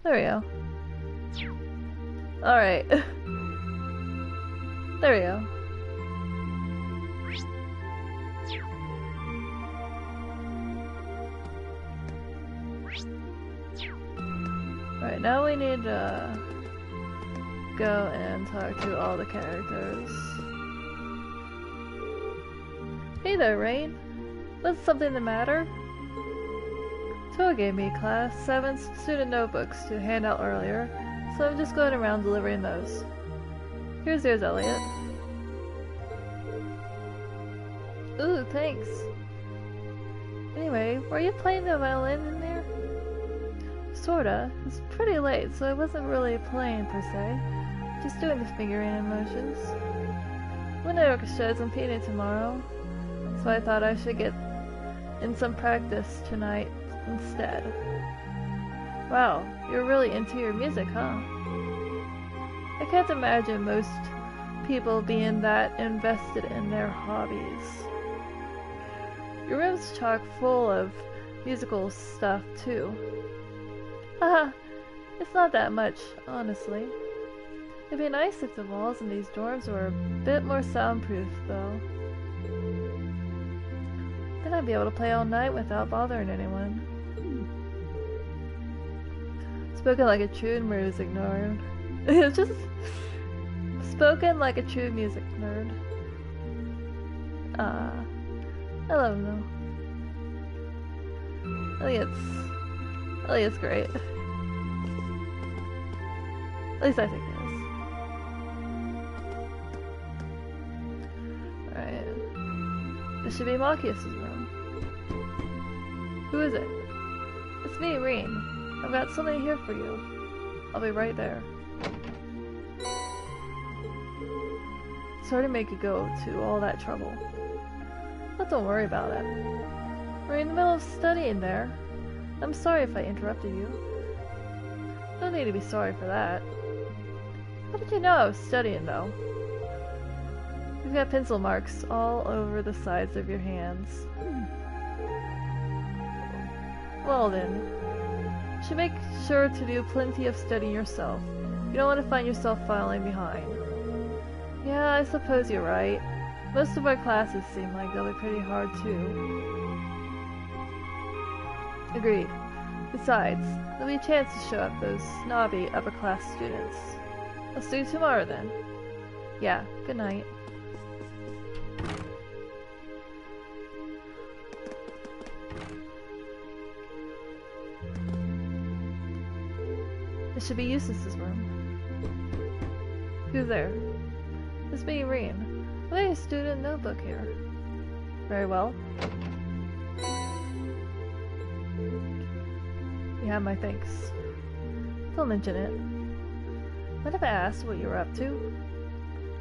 There we go. Alright. There we go. Right, now we need to go and talk to all the characters. Hey there, Rain. Was something the matter? Toa gave me class 7 student notebooks to hand out earlier, so I'm just going around delivering those. Here's yours, Elliot. Ooh, thanks. Anyway, were you playing the violin in there? Sorta. It's pretty late, so I wasn't really playing per se. Just doing the fingering and motions. Wind Orchestra is competing tomorrow, so I thought I should get in some practice tonight instead. Wow, you're really into your music, huh? I can't imagine most people being that invested in their hobbies. Your room's chock full of musical stuff, too. Haha, it's not that much, honestly. It'd be nice if the walls in these dorms were a bit more soundproof, though. Then I'd be able to play all night without bothering anyone. Spoken like a true music nerd. It's just spoken like a true music nerd. I love him though. Elliot's great. At least I think he is. Alright. This should be Machias' room. Who is it? It's me, Reen. I've got something here for you. I'll be right there. Sorry to make you go to all that trouble. But don't worry about it. We're in the middle of studying there. I'm sorry if I interrupted you. No need to be sorry for that. How did you know I was studying, though? You've got pencil marks all over the sides of your hands. Well then, you should make sure to do plenty of studying yourself. You don't want to find yourself falling behind. Yeah, I suppose you're right. Most of our classes seem like they'll be pretty hard too. Agreed. Besides, there'll be a chance to show up those snobby upper-class students. I'll see you tomorrow then. Yeah, good night. This should be Eustace's room. Who's there? It's me, Reen. I have a student notebook here. Very well. You have my thanks. Don't mention it. Mind if I asked what you were up to?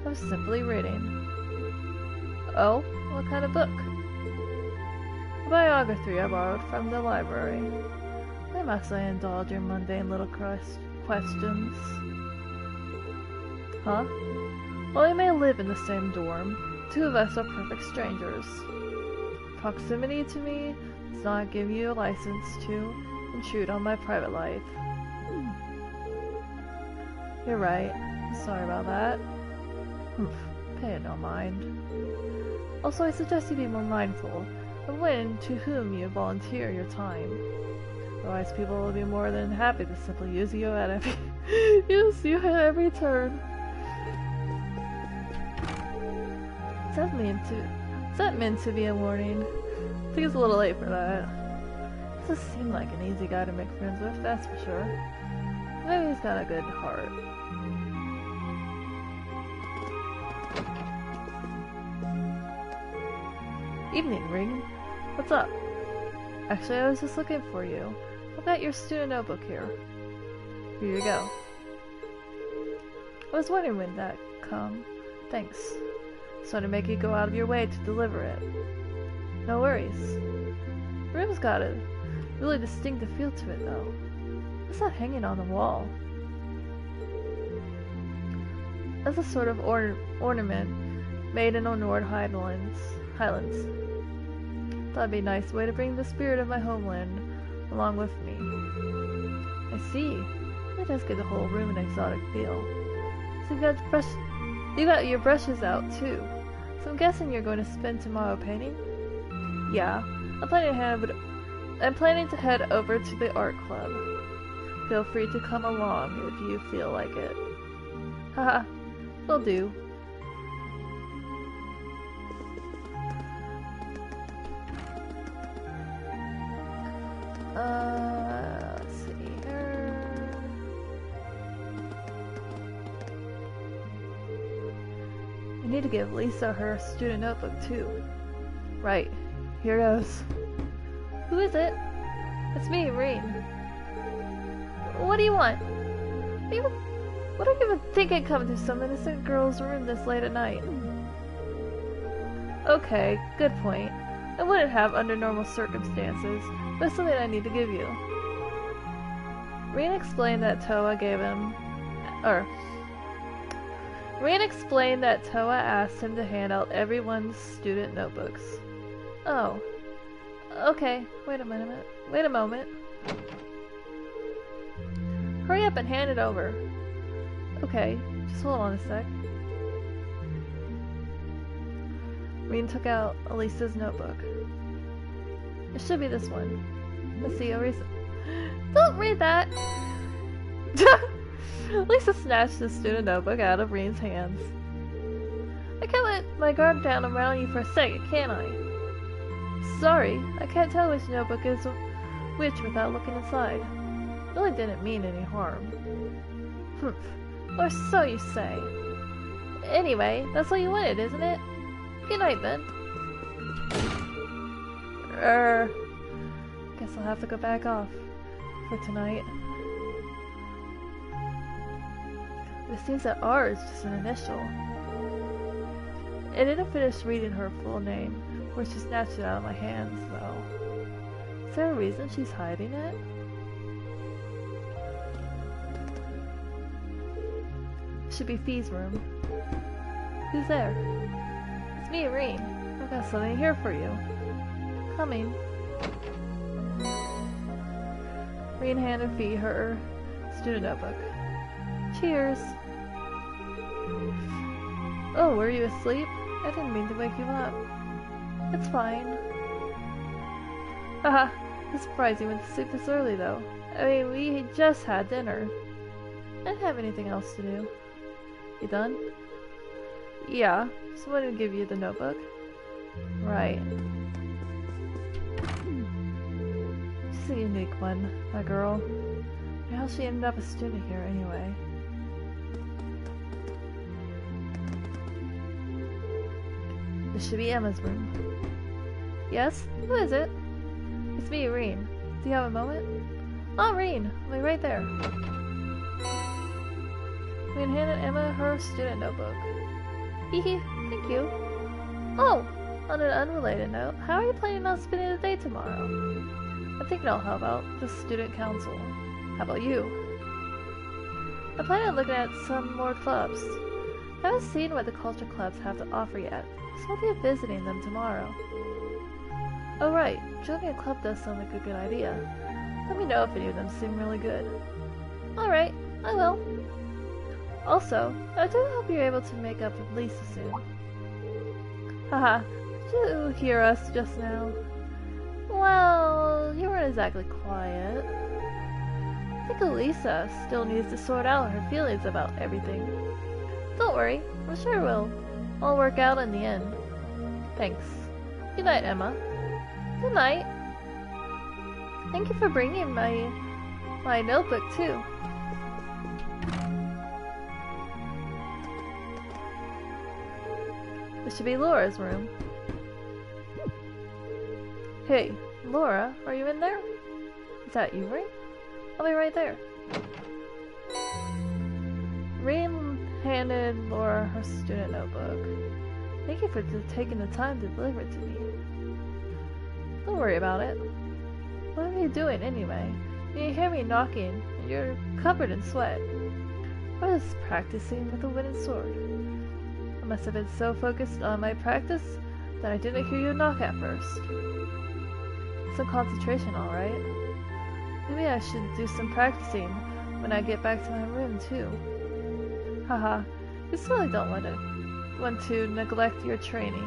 I was simply reading. Oh? What kind of book? A biography I borrowed from the library. Why must I indulge in mundane little questions? Huh? While we may live in the same dorm, two of us are perfect strangers. Proximity to me does not give you a license to intrude on my private life. You're right. Sorry about that. Pay it no mind. Also, I suggest you be more mindful of when to whom you volunteer your time. Otherwise, people will be more than happy to simply use you at every turn. Is that meant to be a warning? I think it's a little late for that. Doesn't seem like an easy guy to make friends with, that's for sure. Maybe he's got a good heart. Evening, Ring. What's up? Actually, I was just looking for you. I've got your student notebook here. Here you go. I was wondering when that come. Thanks. So to make you go out of your way to deliver it. No worries. The room's got a really distinctive feel to it, though. What's that hanging on the wall? That's a sort of ornament made in the Nord Highlands. Thought it'd be a nice way to bring the spirit of my homeland along with me. I see. It does give the whole room an exotic feel. So you got your brushes out too. So I'm guessing you're going to spend tomorrow painting? Yeah, I'm planning to head over to the art club. Feel free to come along if you feel like it. Haha, will do. Let's see here. I need to give Lisa her student notebook too. Right, here goes. Who is it? It's me, Rain. What do you want? What are you even thinking coming to some innocent girl's room this late at night? Okay, good point. I wouldn't have under normal circumstances, but it's something I need to give you. Rain explained that Toa asked him to hand out everyone's student notebooks. Oh. Okay, wait a moment. Hurry up and hand it over. Okay, just hold on a sec. Rain took out Elisa's notebook. It should be this one. Let's see, Don't read that! Lisa snatched the student notebook out of Rain's hands. I can't let my guard down around you for a second, can I? Sorry, I can't tell which notebook is which without looking inside. Really didn't mean any harm. Humph. Or so you say. Anyway, that's what you wanted, isn't it? Good night, then. Guess I'll have to go back off for tonight. It seems that R is just an initial. I didn't finish reading her full name, where she snatched it out of my hands, though. Is there a reason she's hiding it? It should be Fee's room. Who's there? It's me, Rain. I've got something here for you. Coming. Rain handed Fee her student notebook. Cheers. Oh, were you asleep? I didn't mean to wake you up. It's fine. Haha, I'm surprised you went to sleep this early though. I mean, we just had dinner. I didn't have anything else to do. You done? Yeah, just wanted to give you the notebook. Right. She's a unique one, that girl. How she ended up a student here anyway. This should be Emma's room. Yes? Who is it? It's me, Rain. Do you have a moment? Oh, Rain! I'll be right there. Rain handed Emma her student notebook. Hehe, thank you. Oh! On an unrelated note, how are you planning on spending the day tomorrow? I'm thinking I'll help out the student council. How about you? I plan on looking at some more clubs. I haven't seen what the culture clubs have to offer yet, so I'll be visiting them tomorrow. Oh right, joining a club does sound like a good idea. Let me know if any of them seem really good. Alright, I will. Also, I do hope you're able to make up with Lisa soon. Haha, did you hear us just now? Well, you weren't exactly quiet. I think Elisa still needs to sort out her feelings about everything. Don't worry, I'm sure it will all work out in the end. Thanks. Good night, Emma. Good night. Thank you for bringing my notebook too. This should be Laura's room. Hey, Laura, are you in there? Is that you, Rain? I'll be right there. Rain handed Laura her student notebook. Thank you for taking the time to deliver it to me. Don't worry about it. What are you doing anyway? You hear me knocking, and you're covered in sweat. I was practicing with a wooden sword. I must have been so focused on my practice that I didn't hear you knock at first. Some concentration, alright. Maybe I should do some practicing when I get back to my room, too. Haha, you certainly don't want to neglect your training.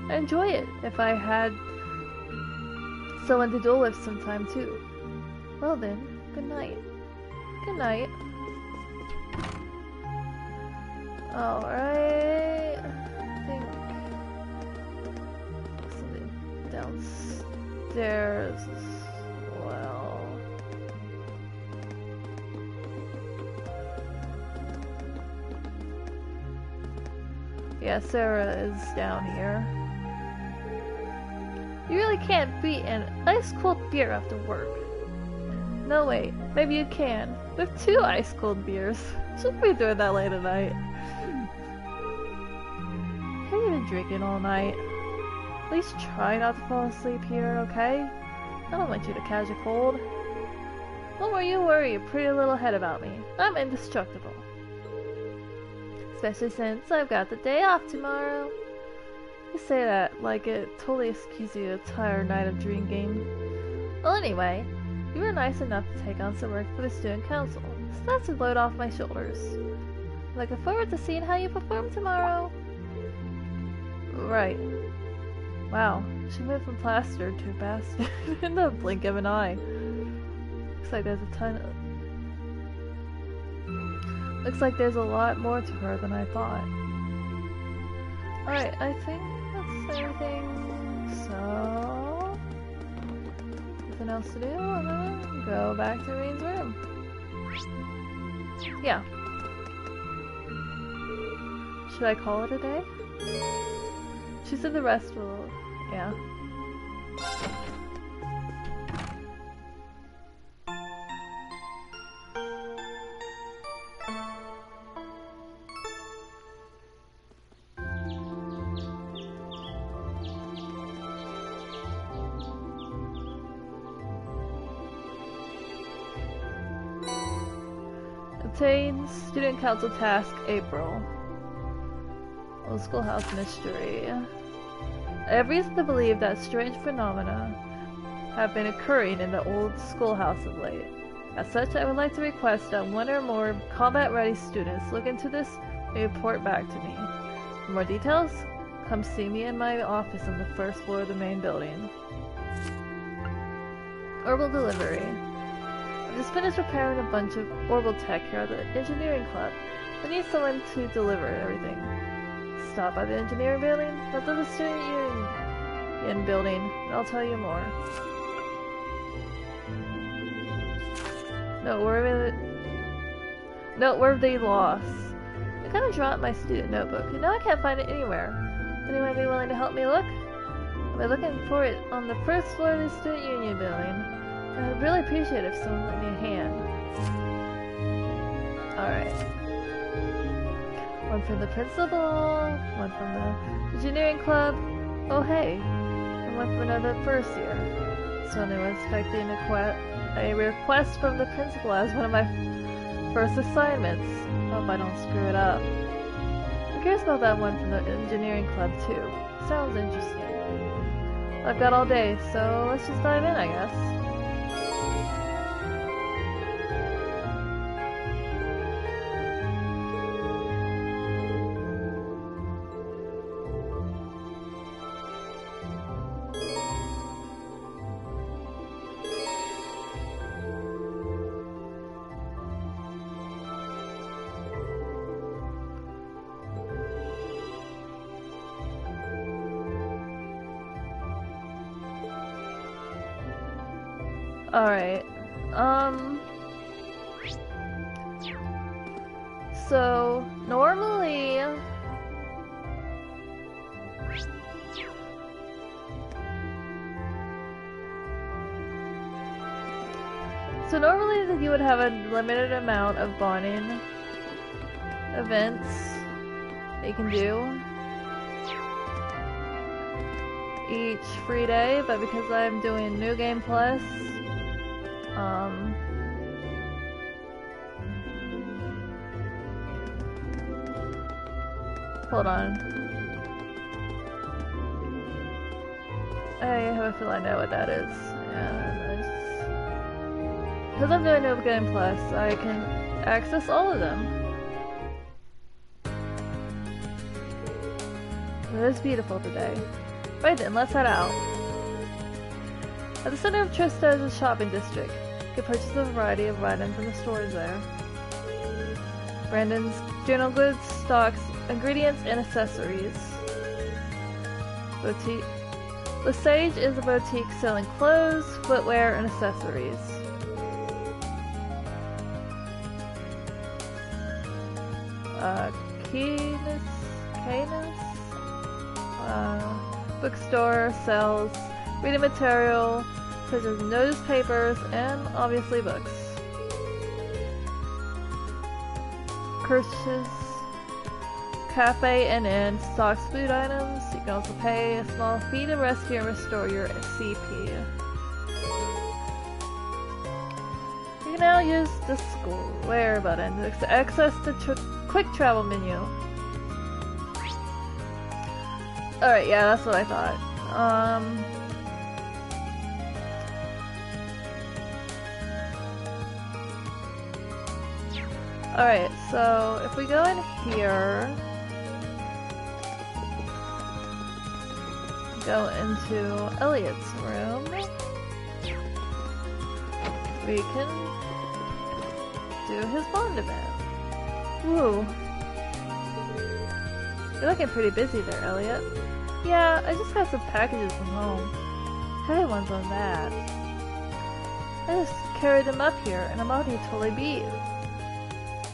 I enjoy it if I had someone to duel with sometime, too. Well then, good night. Good night. Alright. I think something downstairs as well. Yeah, Sarah is down here. You really can't beat an ice-cold beer after work. No, wait. Maybe you can. With 2 ice-cold beers. Should be doing that late at night. Have you been drinking all night? Please try not to fall asleep here, okay? I don't want you to catch a cold. Don't you worry your pretty little head about me. I'm indestructible. Especially since I've got the day off tomorrow. You say that like it totally excuses you a tired night of drinking. Well, anyway, you were nice enough to take on some work for the student council, so that's a load off my shoulders. I'm looking forward to seeing how you perform tomorrow. Right. Wow, she went from plaster to a bastard in the blink of an eye. Looks like there's a lot more to her than I thought. Alright, I think that's everything. So, nothing else to do, and then go back to Reen's room. Yeah. Should I call it a day? She said the rest will... yeah. Obtain Student Council Task April. Old Schoolhouse Mystery. I have reason to believe that strange phenomena have been occurring in the old schoolhouse of late. As such, I would like to request that one or more combat-ready students look into this and report back to me. For more details, come see me in my office on the first floor of the main building. Orbital Delivery. I've just finished repairing a bunch of orbital tech here at the engineering club. I need someone to deliver everything. Stop by the engineering building, not the student union building, and I'll tell you more. Noteworthy loss. I kind of dropped my student notebook, and now I can't find it anywhere. Anyone be willing to help me look? I'll be looking for it on the first floor of the student union building. I'd really appreciate it if someone lent me a hand. Alright. One from the principal, one from the engineering club. Oh hey, and one from another first year. Suddenly was expecting a request from the principal as one of my first assignments. Hope I don't screw it up. I'm curious about that one from the engineering club too. Sounds interesting. I've got all day, so let's just dive in, I guess. Alright, so normally you would have a limited amount of bonding events that you can do each free day, but because I'm doing New Game Plus, hold on. I have a feel I know what that is. Yeah, Because I'm doing Nova Game Plus, I can access all of them. It is beautiful today. Right then, let's head out. At the center of Trista is a shopping district. You can purchase a variety of items in the stores there. Brandon's general goods stocks ingredients and accessories. Boutique. Lesage is a boutique selling clothes, footwear, and accessories. Canis? Bookstore sells reading material such as newspapers and obviously books. Kirsch's Cafe and Inn stocks food items. You can also pay a small fee to rescue and restore your CP. You can now use the square button to access the quick travel menu. Alright, yeah, that's what I thought. Alright, so if we go in here, go into Elliot's room, we can do his bond event. Woo. You're looking pretty busy there, Elliot. Yeah, I just got some packages from home. Heavy ones on that. I just carried them up here and I'm already totally beat.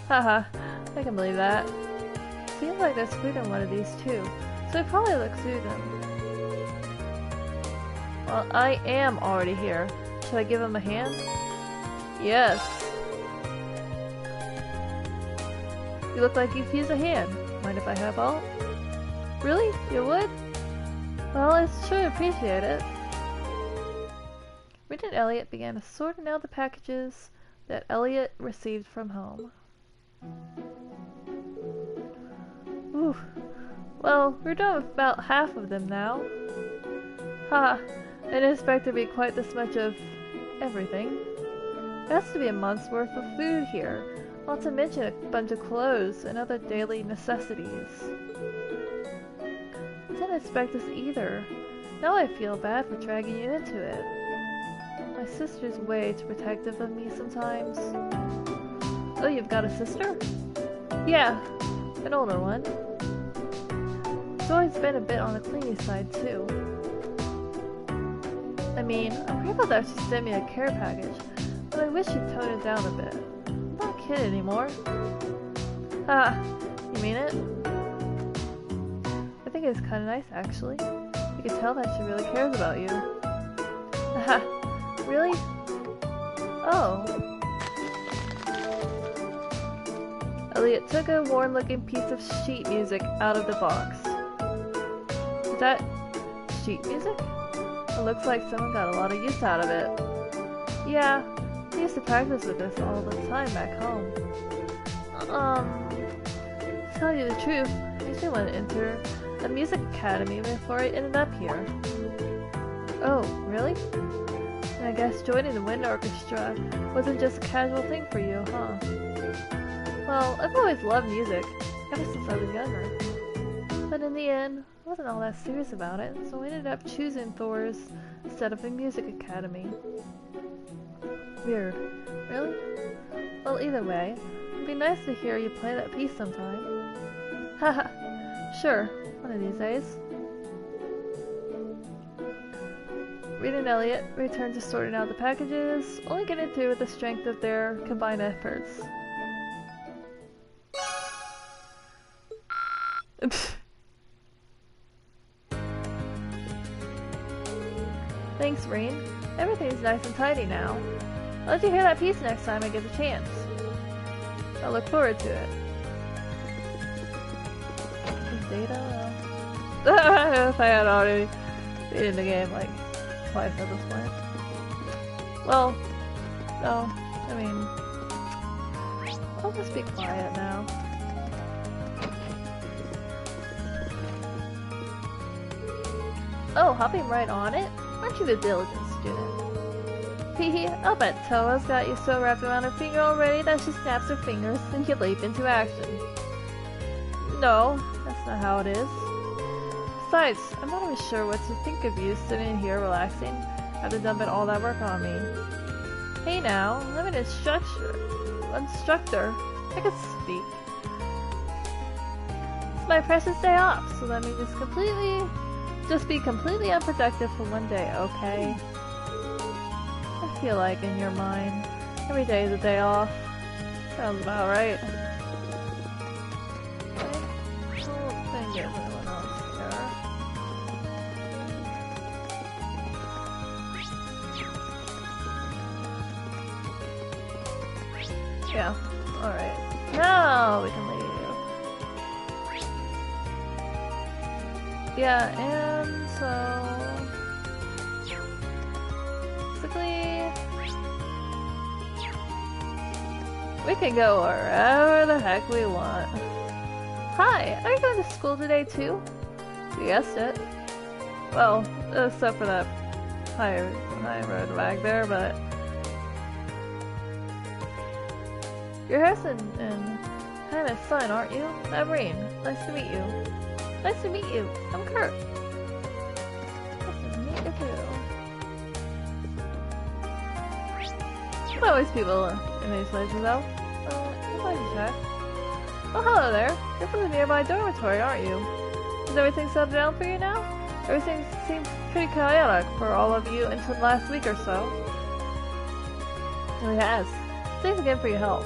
Haha, I can believe that. Seems like there's food in one of these too, so I probably look through them. Well, I am already here. Should I give him a hand? Yes. You look like you could use a hand. Mind if I help out? Really? You would? Well, I sure appreciate it. Reed and Elliot began sorting out the packages that Elliot received from home. Ooh. Well, we're done with about half of them now. Ha! I didn't expect there to be quite this much of everything. There has to be a month's worth of food here, not to mention a bunch of clothes and other daily necessities. I didn't expect this either. Now I feel bad for dragging you into it. My sister's way too protective of me sometimes. Oh, you've got a sister? Yeah, an older one. She's always been a bit on the clingy side too. I mean, I'm grateful that she sent me a care package, but I wish she'd tone it down a bit. I'm not a kid anymore. Ah, you mean it? I think it's kinda nice actually. You can tell that she really cares about you. Haha, really? Oh. Elliot took a worn-looking piece of sheet music out of the box. Is that sheet music? It looks like someone got a lot of use out of it. Yeah, I used to practice with this all the time back home. To tell you the truth, I usually wanted to enter a music academy before I ended up here. Oh, really? And I guess joining the wind orchestra wasn't just a casual thing for you, huh? Well, I've always loved music, ever since I was younger. But in the end, I wasn't all that serious about it, so I ended up choosing Thor's instead of a music academy. Weird. Really? Well, either way, it'd be nice to hear you play that piece sometime. Haha, sure, one of these days. Reed and Elliot returned to sorting out the packages, only getting through with the strength of their combined efforts. Thanks, Reed. Everything's nice and tidy now. I'll let you hear that piece next time I get the chance. I look forward to it. Data? If I had already beaten the game like twice at this point. Well, no, I mean, I'll just be quiet now. Oh, hopping right on it? Aren't you the diligent student? Hee, I'll bet Toa's got you so wrapped around her finger already that she snaps her fingers and you leap into action. No, that's not how it is. Besides, I'm not even sure what to think of you sitting here relaxing after dumping all that work on me. Hey now, I'm an instructor. I can speak. It's my precious day off, so let me just be completely unproductive for one day, okay? I feel like in your mind, every day is a day off. Sounds about right. Okay. Cool thing is anyone else here. Yeah, alright. Now we can leave. Yeah, and so... basically... we can go wherever the heck we want. Hi, are you going to school today too? You guessed it. Well, except for that high road rag there, but... you're Harrison and Hannah's son, aren't you? I'm Rain. Nice to meet you. Nice to meet you. I'm Kurt. Nice to meet you too. There's always people in these places though. I'd like to check. Oh, hello there. You're from the nearby dormitory, aren't you? Is everything settled down for you now? Everything seems pretty chaotic for all of you until last week or so. It really has. Thanks again for your help.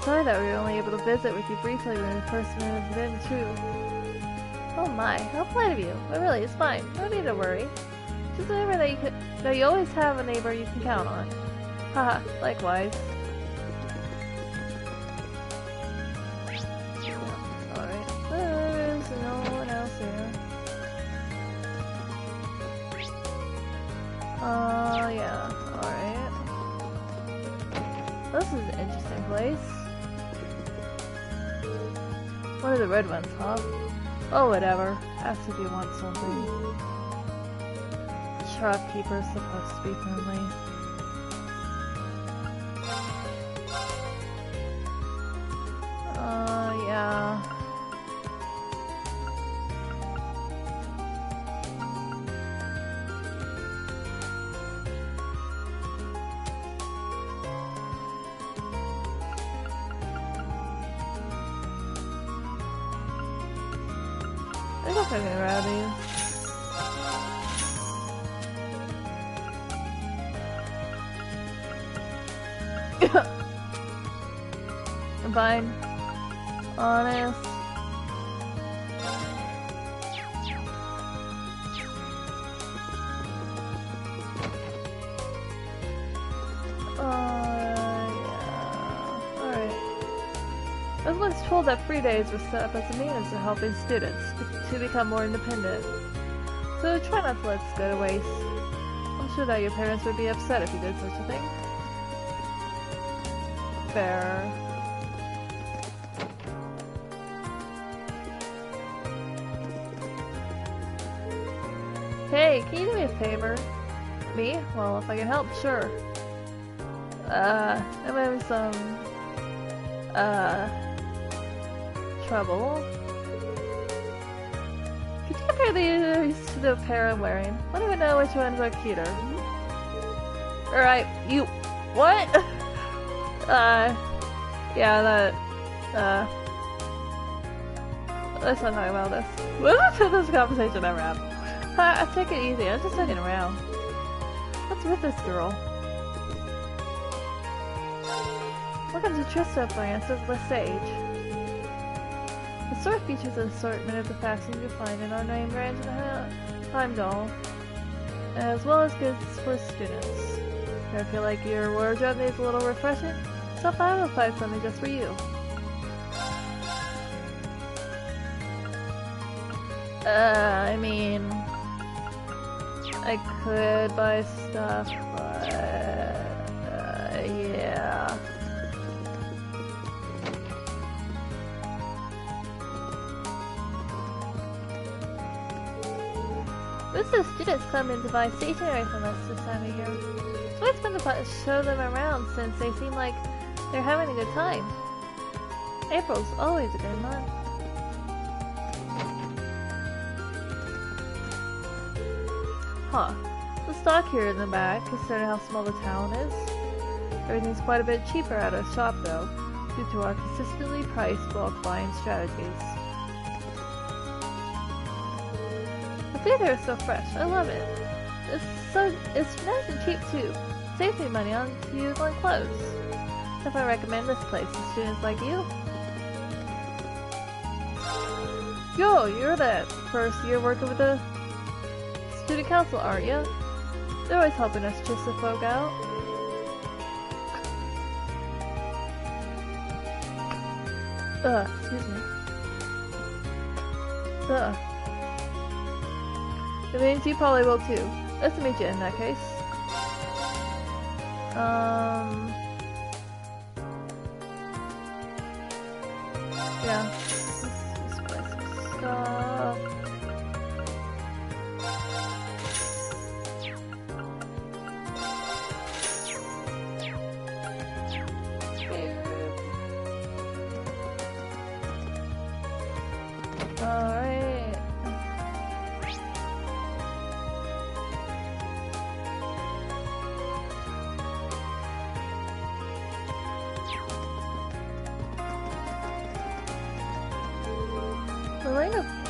Sorry that we were only able to visit with you briefly when we first moved in, too. Oh my, how polite of you. But really, it's fine. No need to worry. Just remember that you always have a neighbor you can count on. Haha, likewise. Alright, there's no one else here. Yeah, alright. This is an interesting place. One of the red ones, huh? Oh, whatever. Ask if you want something. Shopkeeper's supposed to be friendly. Yeah. They're not fucking rowdy. I'm fine. Honest. Yeah. Alright. I was once told that free days were set up as a means of helping students to become more independent. So try not to let this go to waste. I'm sure that your parents would be upset if you did such a thing. Fair. Hey, can you do me a favor? Me? Well, if I can help, sure. I'm having some, trouble. Could you compare these to the pair I'm wearing? Let me know which ones are cuter. Alright, you... what? Yeah, that, let's not talk about this. What did this conversation ever happen? Take it easy, I'm just looking around. What's with this girl? Welcome to Trista Francis Lesage. The store features an assortment of the fashions you find in our name brand in Heimdall, as well as goods for students. If you feel like your wardrobe needs a little refreshing, stop by and we'll find something just for you. I mean... I could buy stuff, but... yeah... Most of the students come in to buy stationery from us this time of year. It's fun to show them around since they seem like they're having a good time. April's always a good month. Huh. The stock here in the back, considering how small the town is. Everything's quite a bit cheaper at our shop though, due to our consistently priced bulk buying strategies. The theater is so fresh, I love it. It's nice and cheap too. Saves me money on to use on clothes. Definitely recommend this place to students like you. Yo, you're that first year working with the student council, aren't you? They're always helping us just the folk out. Excuse me. It means you probably will too. Nice to meet you in that case. Yeah. Let's buy some stuff. Alright. The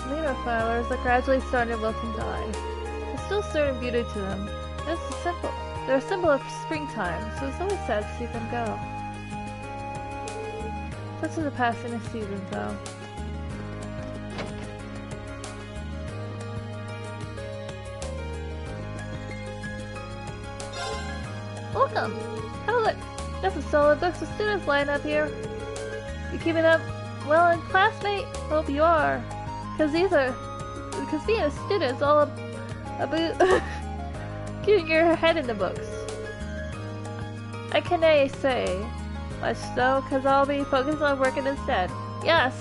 Lena flowers are gradually starting to wilt and die. There's still certain beauty to them. They're a symbol of springtime, so it's always sad to see them go. Such is the passing of seasons, though. Welcome! Have a look! That's a solid books with students lined up here. You keeping up well in classmate? Hope you are. Because being a student's all about getting your head in the books. I can't say much though, because I'll be focused on working instead. Yes!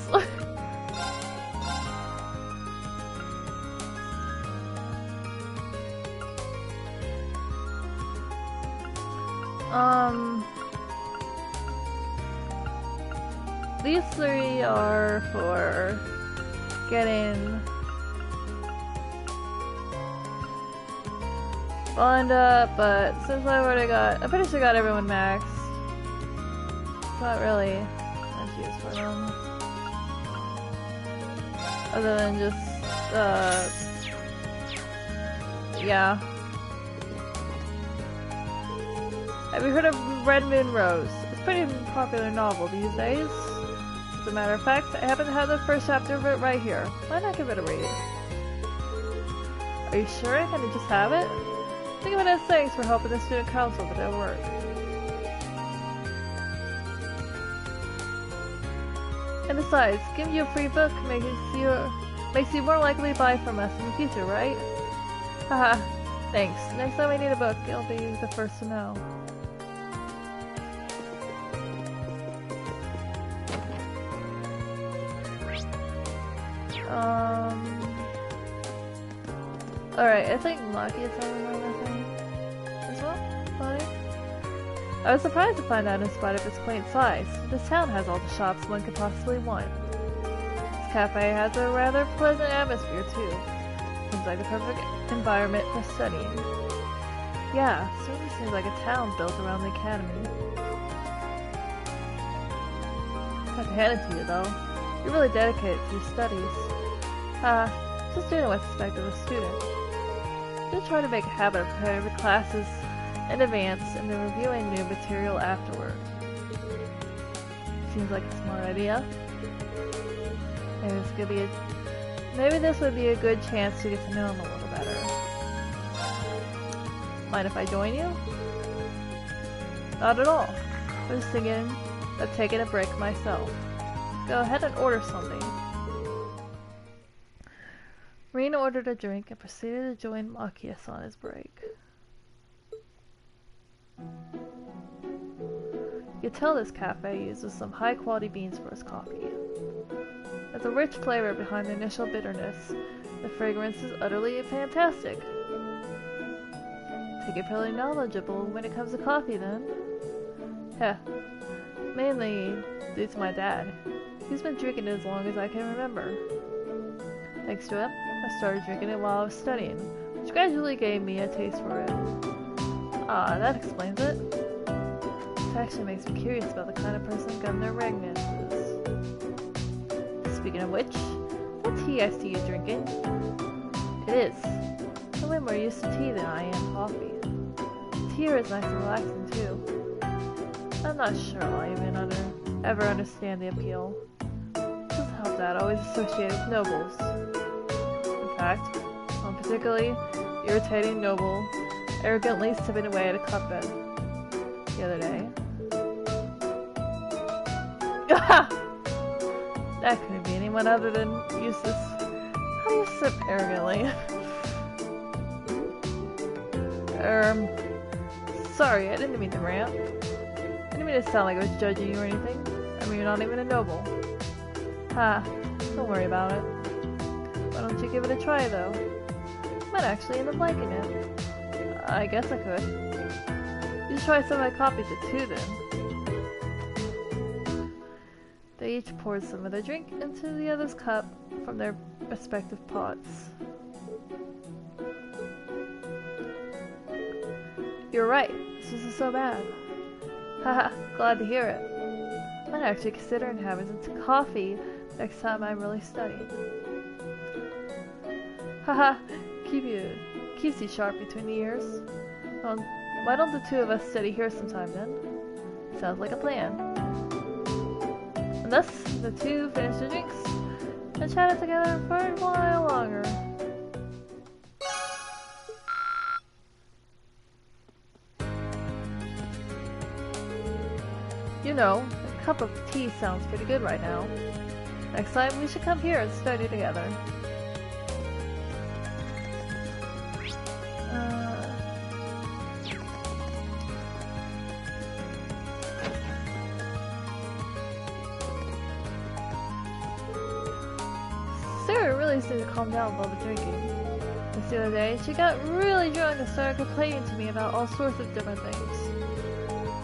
These three are for getting bond up, but since I'm pretty sure I got everyone maxed. Not really much use for them. Other than just, yeah. Have you heard of Red Moon Rose? It's a pretty popular novel these days. As a matter of fact, I happen to have the first chapter of it right here. Why not give it a read? Are you sure I can just have it? Think of it as thanks for helping the student council with their work. And besides, giving you a free book makes you more likely to buy from us in the future, right? Haha, thanks. Next time we need a book, you'll be the first to know. Alright, I think Maki is on another thing as well. Funny. I was surprised to find out in spite of its quaint size, this town has all the shops one could possibly want. This cafe has a rather pleasant atmosphere too. Seems like the perfect environment for studying. Yeah, certainly seems like a town built around the academy. I have to hand it to you though. You're really dedicated to your studies. Just doing what's expected of a student. Just try to make a habit of preparing for classes in advance and then reviewing new material afterward. Seems like a smart idea. Maybe this would be a good chance to get to know him a little better. Mind if I join you? Not at all. I was thinking of taking a break myself. Go ahead and order something. Rin ordered a drink and proceeded to join Machias on his break. You can tell this cafe uses some high quality beans for its coffee. There's a rich flavor behind the initial bitterness. The fragrance is utterly fantastic. Take it fairly knowledgeable when it comes to coffee then. Yeah, mainly due to my dad. He's been drinking it as long as I can remember. Thanks to him, I started drinking it while I was studying, which gradually gave me a taste for it. Ah, that explains it. It actually makes me curious about the kind of person Governor Regnus is. Speaking of which, what tea I see you drinking? It is. I'm way more used to tea than I am coffee. Tea here is nice and relaxing too. I'm not sure I'll even ever understand the appeal. It doesn't help that I always associate with nobles. In fact, one particularly irritating noble arrogantly sipping away at a cupbed the other day. That couldn't be anyone other than Eustace. How do you sip arrogantly? Sorry, I didn't mean to rant. I didn't mean to sound like I was judging you or anything. I mean, you're not even a noble. Ha, don't worry about it. Why don't you give it a try, though? You might actually end up liking it. I guess I could. You should try some of my coffee too, then. They each poured some of their drink into the other's cup from their respective pots. You're right, this isn't so bad. Haha, glad to hear it. I might actually consider having some coffee next time I'm really studying. Haha, keeps you sharp between the ears. Well, why don't the two of us study here sometime then? Sounds like a plan. And thus, the two finished their drinks and chatted together for a while longer. You know, a cup of tea sounds pretty good right now. Next time we should come here and study together. Sarah really seemed to calm down with all the drinking. Just the other day, she got really drunk and started complaining to me about all sorts of different things.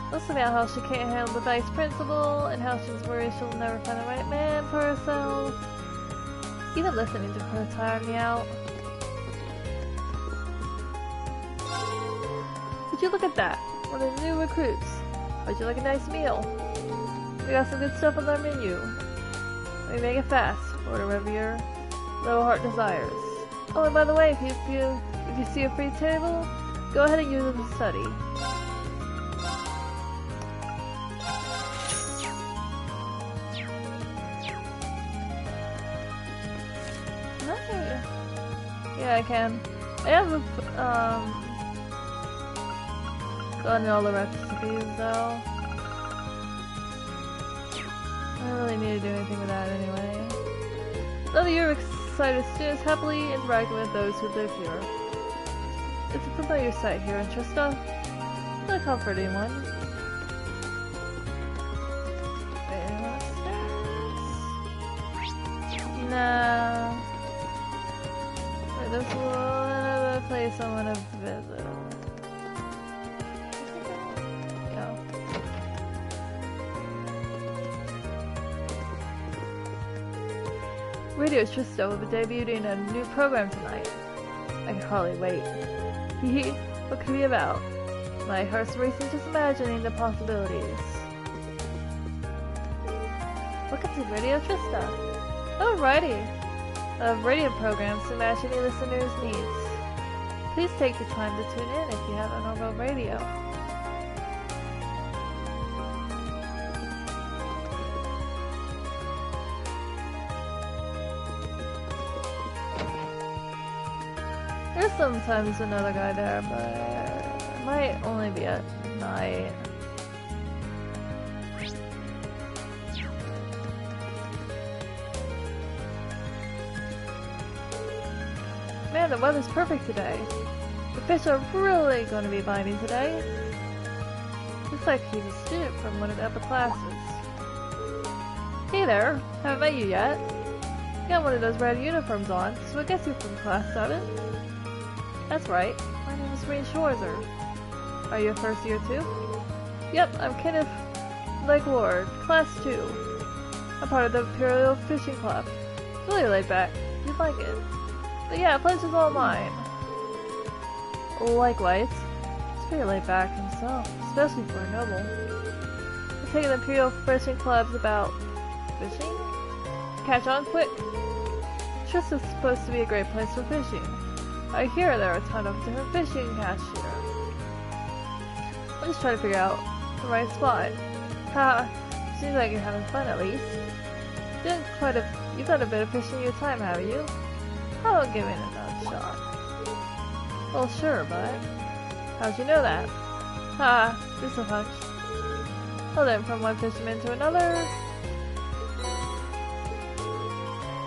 Mostly about how she can't handle the vice principal, and how she's worried she'll never find the right man for herself. Even listening to her tired me out. Would you look at that? One of the new recruits. How'd you like a nice meal? We got some good stuff on our menu. Let me make it fast. Order whatever your little heart desires. Oh, and by the way, if you see a free table, go ahead and use it to study. Yeah, I can. I haven't gotten all the recipes though. I don't really need to do anything with that anyway. None of your excited students happily interacting with those who live here. It's a familiar sight here in Trista. Not a comforting one. Anyone upstairs? Nah. There's one other place I want to visit. Yeah. Radio Trista will be debuting a new program tonight. I can hardly wait. Hee, what could it be about? My heart's racing just imagining the possibilities. Welcome to Radio Trista. Alrighty. Of radio programs to match any listeners' needs. Please take the time to tune in if you have a normal radio. There's sometimes another guy there, but it might only be at night. Man, the weather's perfect today. The fish are really going to be biting today. Looks like he's a student from one of the upper classes. Hey there, haven't met you yet. You got one of those red uniforms on, so I guess you're from class 7? That's right, my name is Rean Schwarzer. Are you a first year too? Yep, I'm Kenneth Lake Lord, Class 2. I'm part of the Imperial Fishing Club. Really laid back. You'd like it. But yeah, pleasure's all mine. Likewise. He's pretty laid back himself, especially for a noble. I'm taking the Imperial Fishing Club's about fishing? Catch on quick. Trist is supposed to be a great place for fishing. I hear there are a ton of different fishing catch here. I'm just trying to figure out the right spot. Haha, seems like you're having fun at least. You've done a bit of fishing in your time, haven't you? How about giving it another shot? Well, sure, but how'd you know that? Ha, just a hunch. Well then, from one fisherman to another.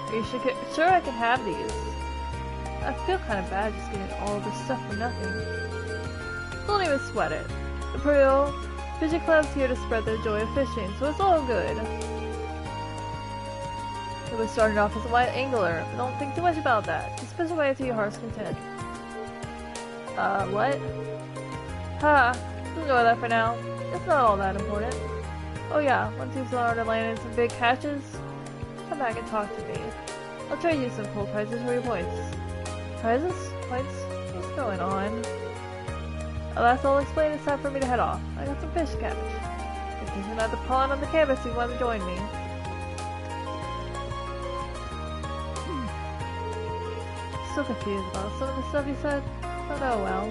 Are you sure I can have these? I feel kind of bad just getting all this stuff for nothing. Don't even sweat it. The Imperial Fishing Club's here to spread their joy of fishing, so it's all good. It was started off as a white angler, but don't think too much about that. Just fish away to your heart's content. What? Ha, ignore that for now. It's not all that important. Oh yeah, once you've started landing some big catches, come back and talk to me. I'll trade you some cool prizes for your points. Prizes? Points? What's going on? Alas, I'll explain. It's time for me to head off. I got some fish to catch. If there's another pond on the campus, you want to join me. So confused about some of the stuff you said. But oh well.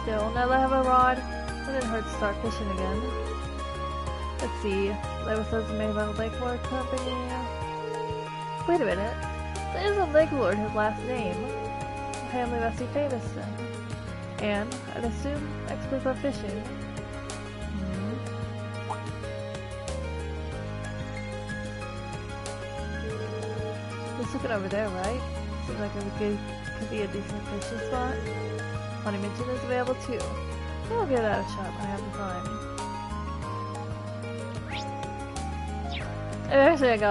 Still, now that I have a rod, it didn't hurt to start fishing again. Let's see. Label says it's made by the Lake Lord Company. Wait a minute. That isn't Lake Lord his last name. The family must be famous then. And, I'd assume, experts on fishing. Just looking over there, right? Seems like it could be a decent fishing spot. Funny Mention is available too. I'll give that a shot when I have the time. And actually, I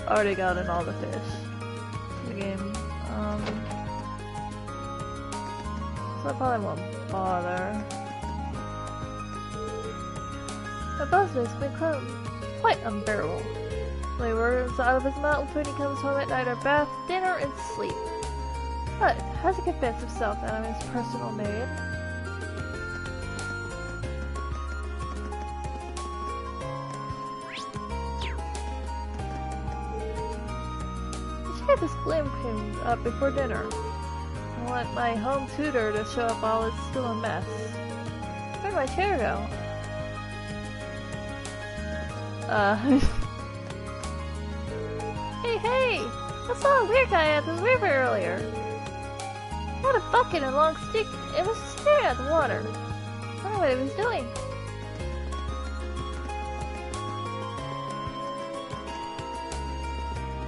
already gotten all the fish in the game. So I probably won't bother. My boss has been quite unbearable. When he works out of his mountain food, he comes home at night or bath, dinner, and sleep. But has he convinced himself that I'm his personal maid? I should get this glim cleaned up before dinner. I want my home tutor to show up while it's still a mess. Where'd my chair go? Hey! I saw a weird guy at the river earlier. He had a bucket and a long stick and was staring at the water. I wonder what he was doing.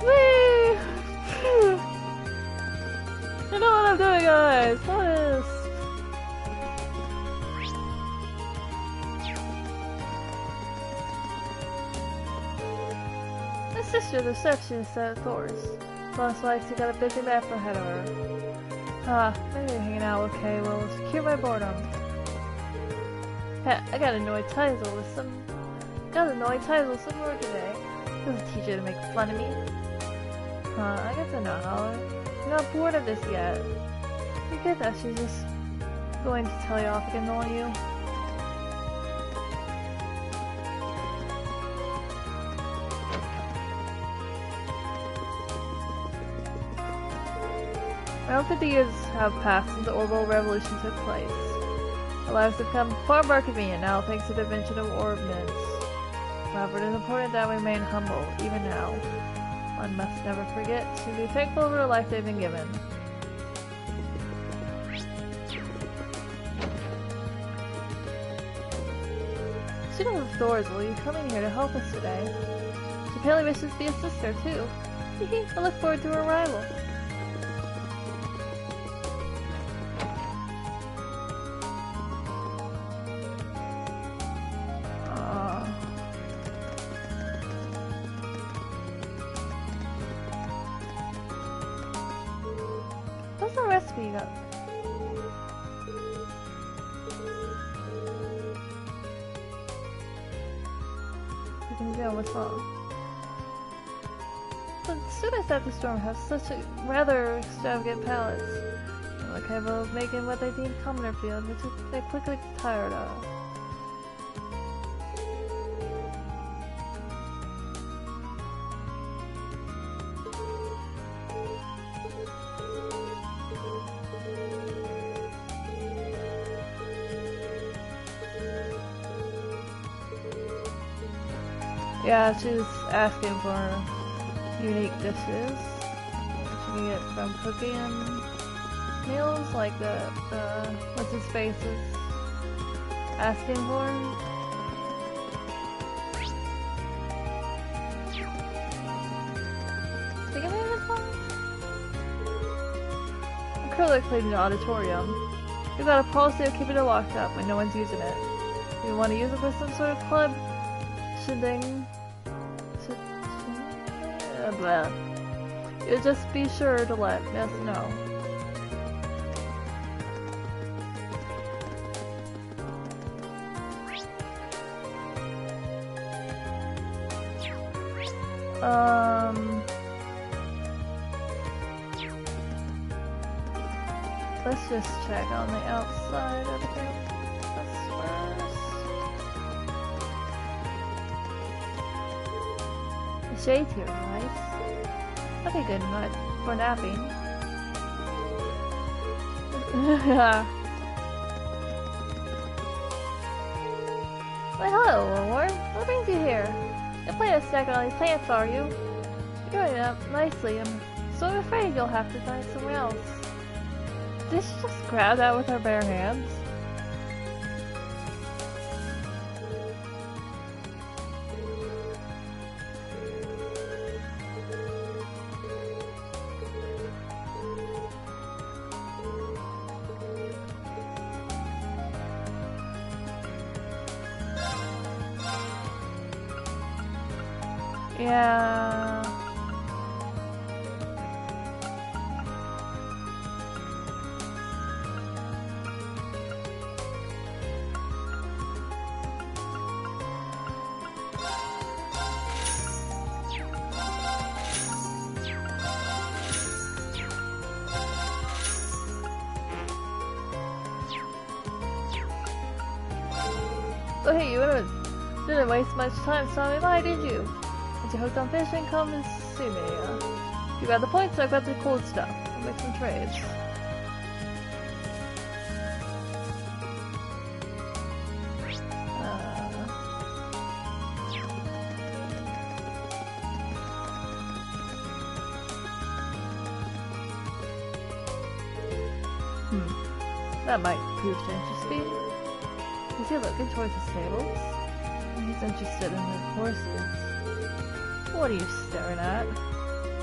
Whee! I know what I'm doing, guys! What is... My sister, the receptionist at Thor's. Looks like she got a busy life ahead of her. Maybe hanging out with Kay will cure my boredom. Heck, I got annoyed Tizel with some work today. Doesn't teach you to make fun of me. I guess I'm not holler. You're not bored of this yet. You get that she's just going to tell you off again on you. Around 50 years have passed since the Orbital Revolution took place. Our lives have become far more convenient now thanks to the invention of orbments. However, it is important that we remain humble, even now. One must never forget to be thankful for the life they've been given. Student of Thor's, will you come in here to help us today? She apparently wishes to be a sister, too. I look forward to her arrival. checking you down. What's wrong? The students at the storm have such a rather extravagant palettes. They're capable of making what they deem commoner feel, which they quickly get tired of. Yeah, she's asking for unique dishes that you can get from cooking meals, like the what's his face is asking for. Did you name this one? I'm currently cleaning the auditorium. We've got a policy of keeping it locked up when no one's using it. Do you want to use it for some sort of club? Shindig? Blah. You just be sure to let us know. Let's just check on the outside of the campus first. The shades here are nice. That'd be good night for napping. Well, hello, Lord. What brings you here? You're playing a snack on all these plants, are you? You're doing it up nicely. I'm so afraid you'll have to find somewhere else. Did she just grab that with her bare hands? Yeah. Oh hey, you didn't waste much time stopping by, did you? Since you're hooked on fishing, come and see me. You got the points, I've got the cool stuff. We'll make some trades. That might prove to interest you. Is he looking towards the stables? He's interested in the horses. What are you staring at?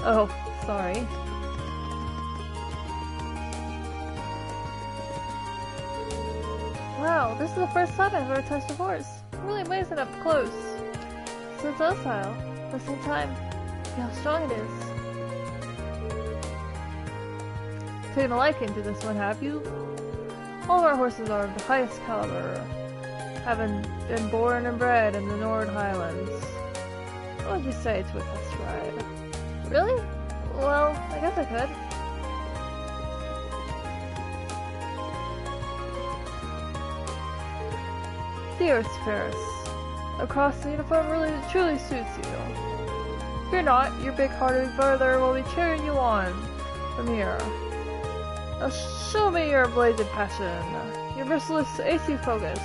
Oh, sorry. Wow, this is the first time I've ever touched a horse. I'm really amazing up close. So docile. At the same time, see how strong it is. Taken a liking to this one, have you? All of our horses are of the highest caliber, having been born and bred in the Nord Highlands. What would you say to a test ride? Really? Well, I guess I could. Dearest Ferris, a cross uniform really truly suits you. Fear not, your big-hearted brother will be cheering you on from here. Now show me your blazing passion, your merciless AC focus.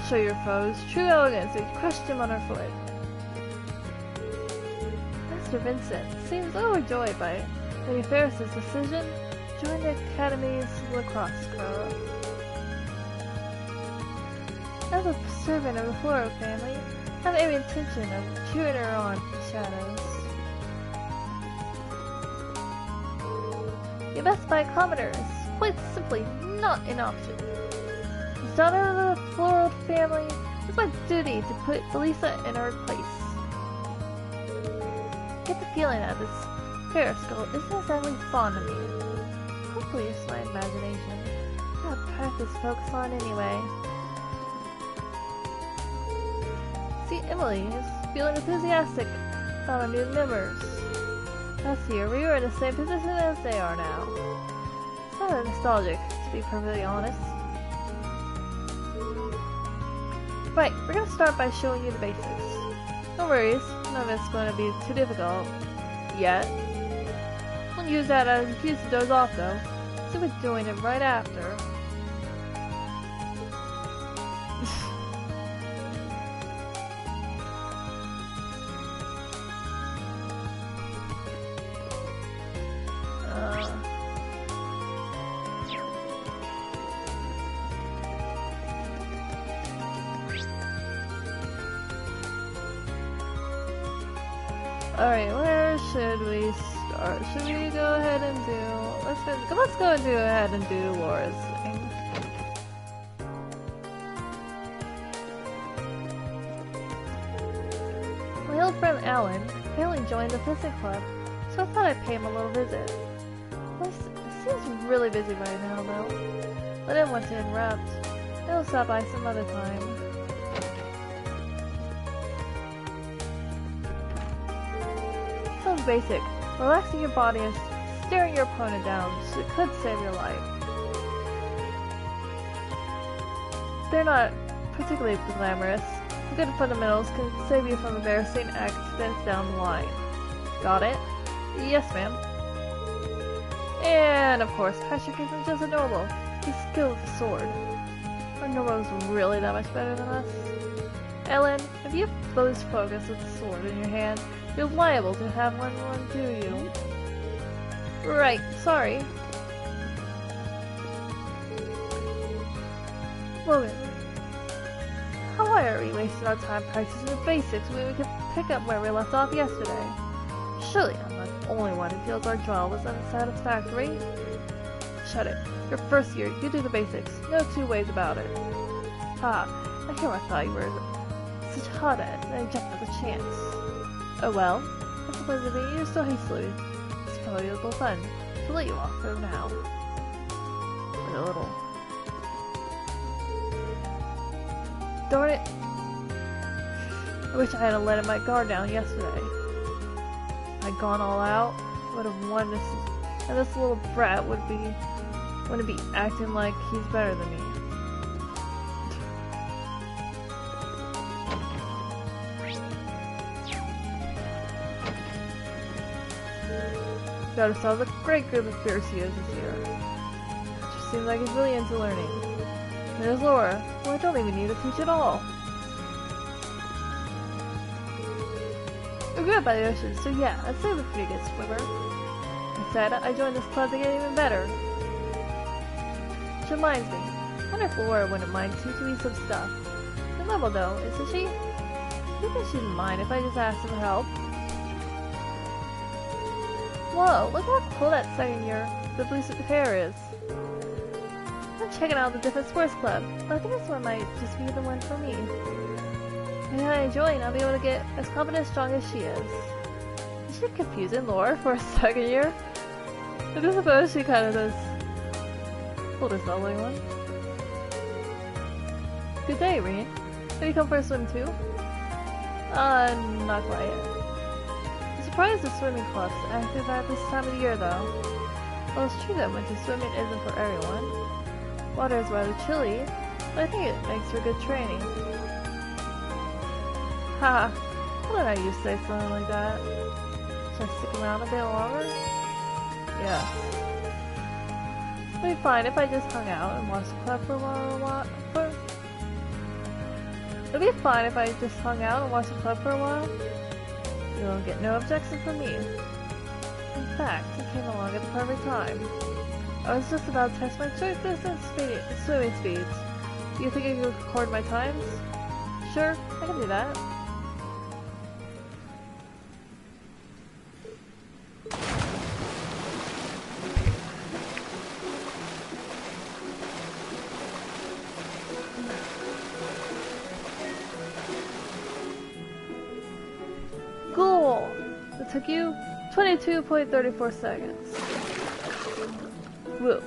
Show your foes true elegance and crush them underfoot. Master Vincent seems overjoyed by Lady Ferris's decision to join the Academy's lacrosse club. As a servant of the Floro family, I have every intention of cheering her on from the shadows. You must buy commoners, quite simply not an option. As daughter of the Floro family, it's my duty to put Elisa in her place. Get the feeling that this Periscope isn't exactly fond of me. Hopefully it's my imagination. I have practice focus on anyway. See, Emily is feeling enthusiastic about our new members. Last year, we were in the same position as they are now. It's kind of nostalgic, to be perfectly honest. Right, we're gonna start by showing you the basics. No worries, none of it's going to be too difficult. Yet. Don't use that as an excuse to doze off, though. So we're doing it right after. Alright, where should we start? Should we go ahead and do... Let's go ahead and do Laura's thing. My old friend Alan apparently joined the fishing club, so I thought I'd pay him a little visit. Well, he seems really busy right now, though. I didn't want to interrupt. I'll stop by some other time. Sounds basic. Relaxing your body and staring your opponent down could save your life. They're not particularly glamorous. Good fundamentals can save you from embarrassing accidents down the line. Got it? Yes, ma'am. And of course, Patrick isn't just a noble. He's skilled with the sword. Are nobles really that much better than us? Ellen, if you lose focus with the sword in your hand, you're liable to have one run through you. Right, sorry. Logan, why are we wasting our time practicing the basics when we could pick up where we left off yesterday? Surely I'm not the only one who feels our trial was unsatisfactory. Shut it. Your first year, you do the basics. No two ways about it. Ha, I hear I thought you were such a hothead and I jumped at the chance. Oh well, I suppose if you so hastily, it's probably a little fun to let you off for now. But a little. Darn it! I wish I hadn't let my guard down yesterday. I'd gone all out, would have won this, and this little brat wouldn't be acting like he's better than me. Got ourselves a great group of Fiercios this year. Just seems like he's really into learning. There's Laura, who I don't even need to teach at all. We're good by the ocean, so yeah, I'd say we're a pretty good swimmer. Instead, I joined this club to get even better. Which reminds me, I wonder if Laura wouldn't mind teaching me some stuff. Good level though, isn't she? Do you think she'd mind if I just asked for help? Whoa, look how cool that second year the blue hair is. I'm checking out the different sports club, but I think this one might just be the one for me. Maybe when I join, I'll be able to get as confident and strong as she is. Is she confusing Laura for a second year? I do suppose she kind of does. Pull this lovely one. Good day, Reen. Did you come for a swim too? Not quite yet. I'm surprised the swimming club's active at this time of the year though. Well, it's true that winter swimming isn't for everyone. Water is rather chilly, but I think it makes for good training. Haha, how did I used to say something like that? Should I stick around a bit longer? Yeah. It'd be fine if I just hung out and watched the club for a while. It'd be fine if I just hung out and watched the club for a while. You'll get no objection from me. In fact, you came along at the perfect time. I was just about to test my short distance swimming speeds. Do you think I could record my times? Sure, I can do that. Cool! It took you 22.34 seconds. Whoa,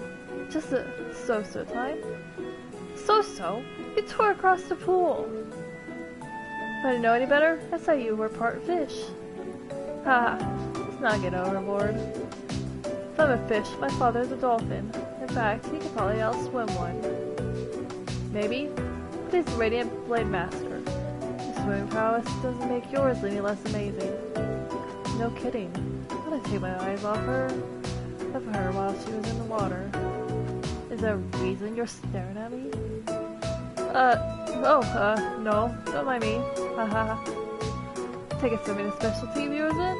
just a so-so time? So-so? You tore across the pool! I didn't know any better. I thought you were part fish. Haha, let's not get overboard. If I'm a fish, my father's a dolphin. In fact, he could probably outswim one. Maybe, but he's the Radiant Blade Master. His swimming prowess doesn't make yours any less amazing. No kidding. I'm gonna take my eyes off her while she was in the water. Is there a reason you're staring at me? No, don't mind me. Haha. Take a swimming specialty viewers in?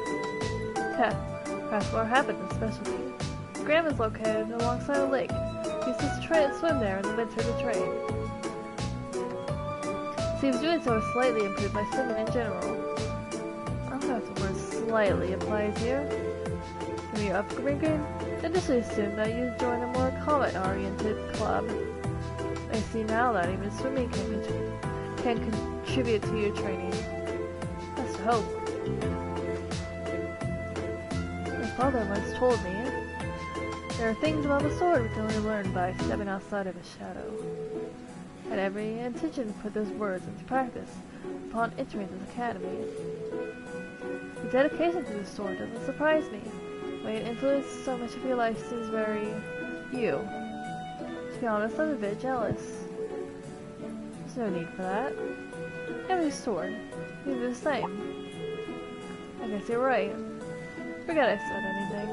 Heh, perhaps more happened in specialty. Graham is located alongside a lake. He used to swim there in the winter to train. Seems doing so has slightly improved my swimming in general. I don't know if the word slightly applies here. When you're upgrading, I just assumed that you joined a more combat-oriented club. I see now that even swimming can contribute to your training. Let's hope. My father once told me, there are things about the sword we can only learn by stepping outside of its shadow. I had every intention to put those words into practice upon entering this academy. The dedication to the sword doesn't surprise me. The way it influences so much of your life seems very you. To be honest, I'm a bit jealous. There's no need for that. You have a sword. You do the same. I guess you're right. Forget I said anything.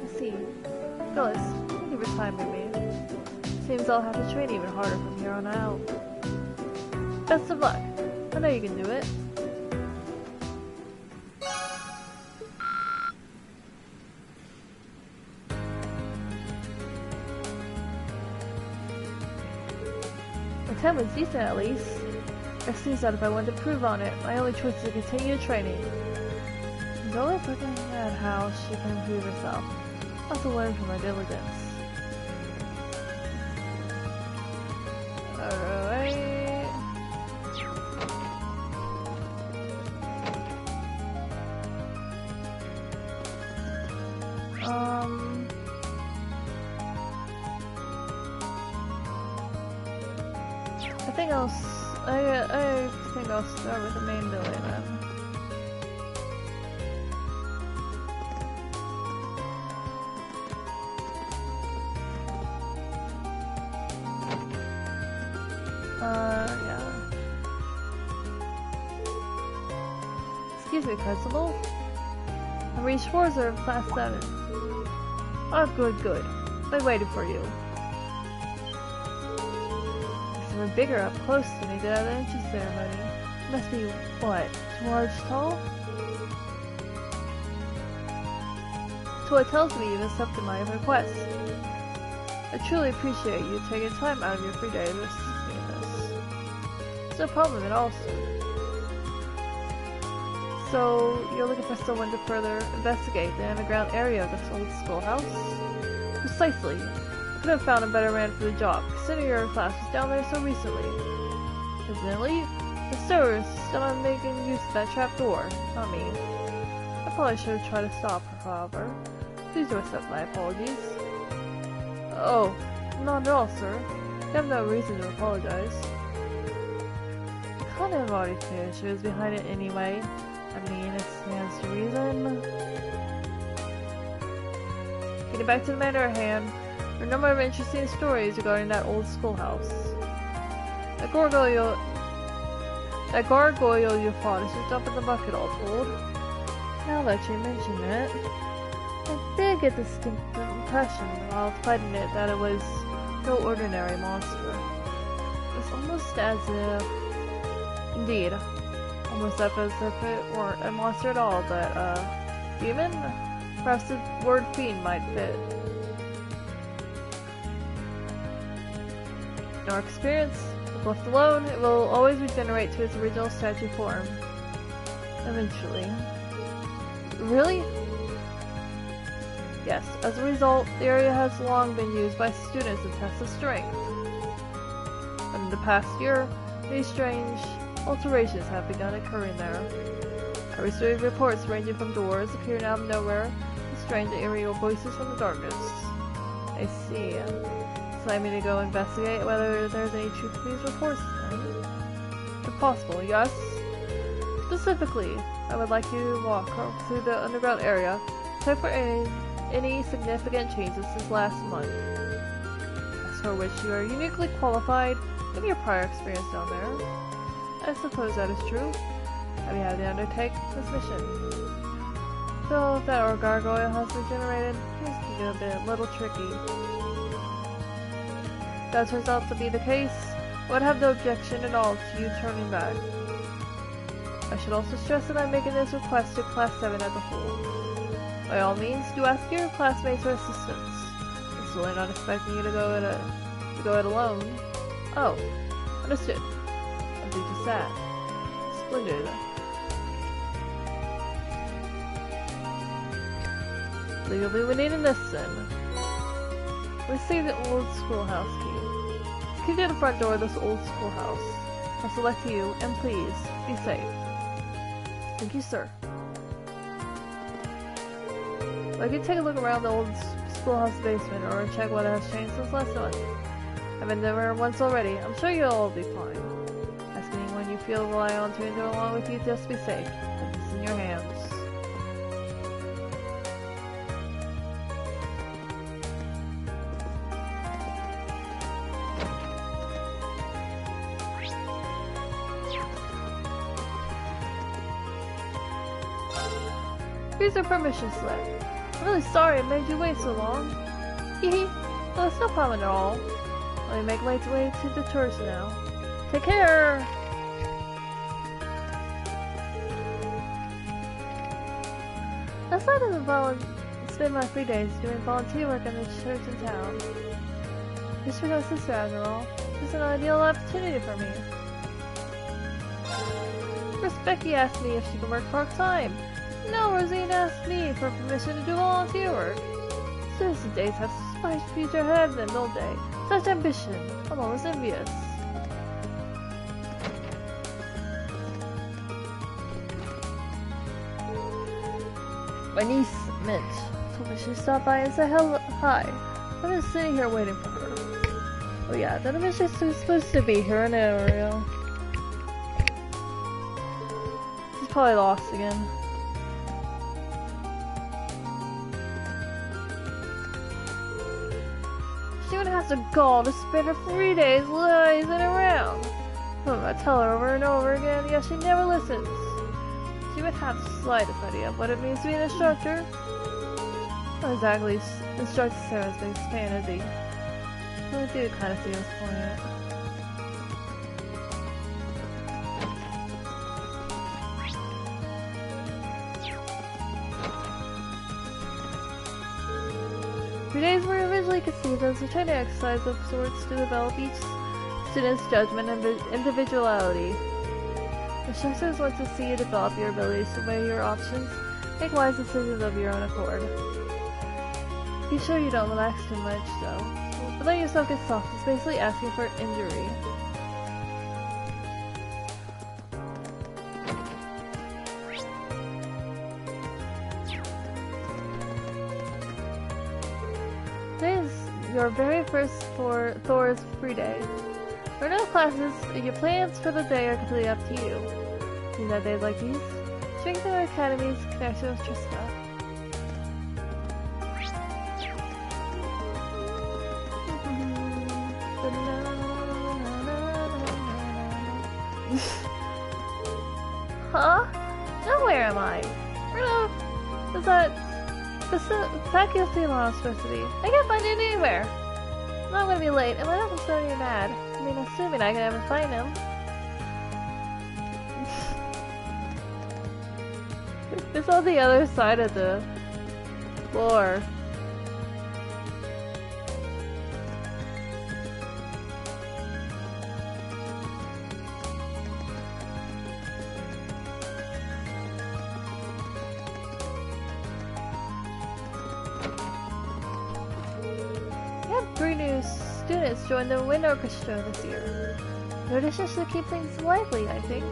I see. Phyllis, thank you for time with me. Seems I'll have to train even harder from here on out. Best of luck. I know you can do it. My time was decent at least. It seems that if I want to improve on it, my only choice is to continue training. She's always looking at how she can improve herself. I'll have to learn from her diligence. Alright. I think I'll start with the main building then. Yeah. Excuse me, Principal. I reached Schwarzer of Class 7. Oh, good. I waited for you. We're bigger up close than he did at the entry ceremony. Must be, what, 2 large tall? So it tells me you've accepted my request. I truly appreciate you taking time out of your free day to assist me in this. It's no problem at all, sir. So, you're looking for someone to further investigate the underground area of this old schoolhouse? Precisely. Could have found a better man for the job, considering your class was down there so recently. Incidentally, the steward is still on making use of that trap door, not me. I probably should have tried to stop her, however. Please do accept my apologies. Oh, not at all, sir. You have no reason to apologize. I kind of already figured she was behind it anyway. I mean, it stands to reason. Getting back to the matter at hand, there are a number of interesting stories regarding that old schoolhouse. That gargoyle you fought is just up in the bucket, all told. Now that you mention it, I did get the distinct impression while fighting it that it was no ordinary monster. It's almost as if... Indeed. Almost as if it weren't a monster at all, but, demon? Perhaps the word fiend might fit. In our experience, if left alone, it will always regenerate to its original statue form. Eventually. Really? Yes, as a result, the area has long been used by students to test of strength. But in the past year, many strange alterations have begun occurring there. I received reports ranging from doors appearing out of nowhere to strange aerial voices from the darkness. I see. So I mean to go investigate whether there's any truth to these reports then. If possible, yes? Specifically, I would like you to walk through the underground area, check for any significant changes since last month. As for which you are uniquely qualified, given your prior experience down there. I suppose that is true. I'd be happy to undertake this mission. So if that ore gargoyle has regenerated, things can get a little tricky. If that turns out to be the case, I would have no objection at all to you turning back. I should also stress that I'm making this request to Class 7 as a whole. By all means, do ask your classmates for assistance. I'm certainly not expecting you to go it alone. Oh, understood. I'm due to that. Splendid. Legally, we need a this then. Receive the old schoolhouse key. Key to the front door of this old schoolhouse. I'll select you, and please, be safe. Thank you, sir. I can take a look around the old schoolhouse basement or check what has changed since last month. I've been there once already. I'm sure you'll all be fine. Ask anyone you feel rely on to enter along with you, just be safe. Put this in your hands. Here's your permission slip. I'm really sorry I made you wait so long. Hehe. Well, it's no problem at all. Let me make my way to the tours now. Take care! I decided to spend my free days doing volunteer work in the church in town. Just for my sister, after all. This is an ideal opportunity for me. First, Becky asked me if she could work part-time. No, Rosine asked me for permission to do volunteer work. Citizen days have such a future ahead of them, don't they? Such ambition. I'm almost envious. My niece, Mitch, told me she'd stop by and say hi. I'm just sitting here waiting for her. Oh yeah, that Mitch is supposed to be here in the area. She's probably lost again. She would have to gall to spend her 3 days lazing around. I tell her over and over again, yet she never listens. She would have the slightest idea of what it means to be an instructor. Not exactly instructor Sarah's biggest fan, is he? I do kind of see his point. Days were originally conceived as a training exercise of sorts to develop each student's judgment and individuality. Instructors want to see you develop your abilities to weigh your options, make wise decisions of your own accord. Be sure you don't relax too much, though. But let yourself get soft. It's basically asking for injury. Your very first Thor's free day. There are no classes, and your plans for the day are completely up to you. You know days like these? Strengthen the Academy's connection with Trista. Huh? Now where am I? Is that... The faculty law is supposed to be. I can't find it anywhere. I'm not gonna be late, and my uncle's starting to get mad. I mean, assuming I can ever find him. It's on the other side of the floor. Students joined the wind orchestra this year. The auditions should keep things lively, I think.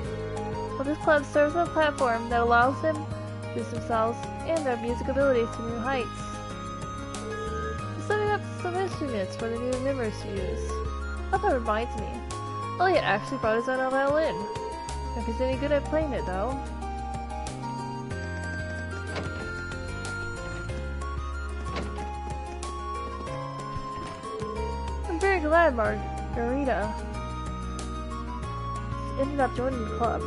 Well, this club serves as a platform that allows them to boost themselves and their music abilities to new heights. We're setting up some instruments for the new members to use. Oh, that reminds me. Elliot actually brought his own violin. If he's any good at playing it, though. I'm very glad Margarita ended up joining the club.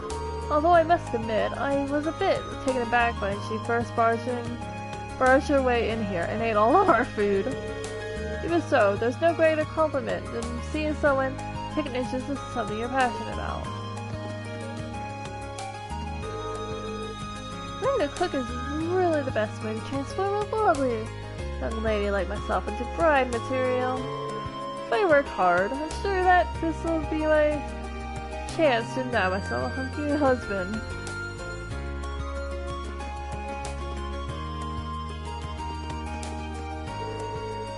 Although I must admit, I was a bit taken aback when she first barged her way in here and ate all of our food. Even so, there's no greater compliment than seeing someone take an interest in something you're passionate about. Learning to cook is really the best way to transform a lovely young lady like myself into bride material. If I work hard, I'm sure that this will be my chance to deny myself a hunky husband.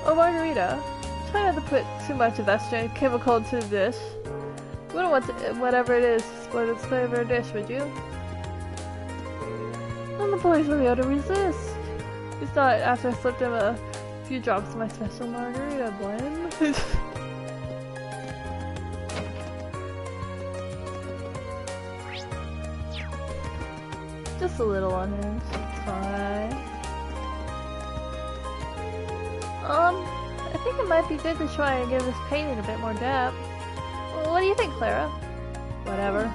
Oh, Margarita, try not to put too much of that strange chemical into the dish. You wouldn't want to, whatever it is, spoil its flavor or dish, would you? And the boys will be able to resist. It's not after I slipped him a few drops of my special margarita blend. Just a little unhinged. It's fine. I think it might be good to try and give this painting a bit more depth. What do you think, Clara? Whatever.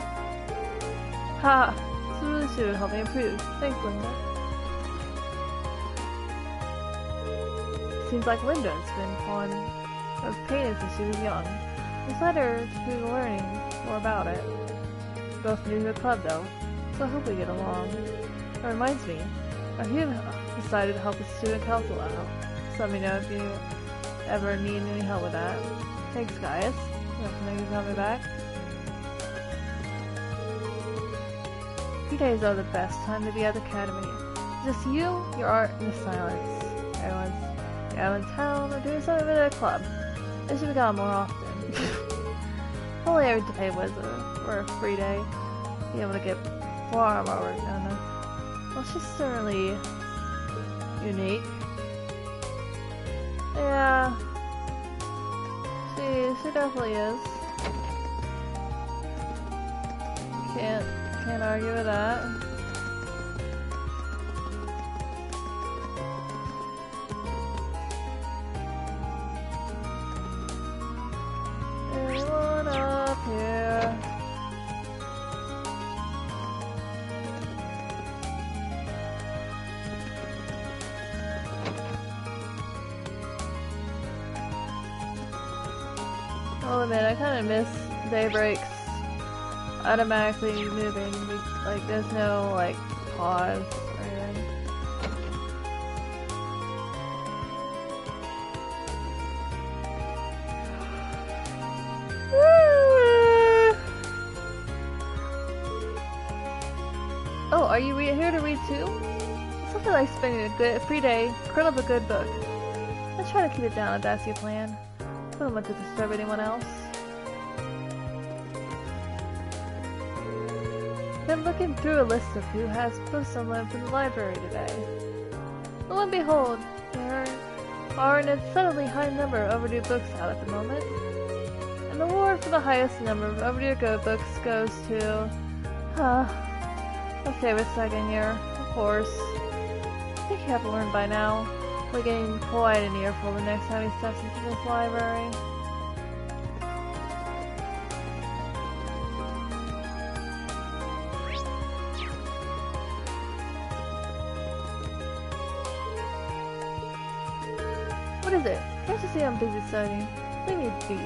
Ha! This really should help me improve. Thanks, Linda. Seems like Linda's been on those paintings since she was young. It's led her to learning more about it. We're both new to the club, though, so I hope we get along. That reminds me, I have decided to help the student council out. So let me know if you ever need any help with that. Thanks, guys. Definitely coming back. Days are the best time to be at the academy. Just you, your art, and the silence. Everyone's out in town or doing something with their club. It should be gone more often. Only every day was a free day. Be able to get far more work done. Well, she's certainly unique. Yeah, she definitely is. Can't argue with that. Anyone up here? I'll admit, I kind of miss Daybreak's automatically moving, like there's no like pause or anything. Oh, are you here to read too? Something like spending a free day, curl up a good book. Let's try to keep it down if that's your plan. I don't want to disturb anyone else. Been looking through a list of who has books on loan from the library today. Lo and behold, there are an unsettledly high number of overdue books out at the moment. And the award for the highest number of overdue go books goes to... my favorite second year, of course. I think you have learned by now. We're getting quite an earful the next time he steps into this library. What is it? Can't you see I'm busy studying? Leave me be.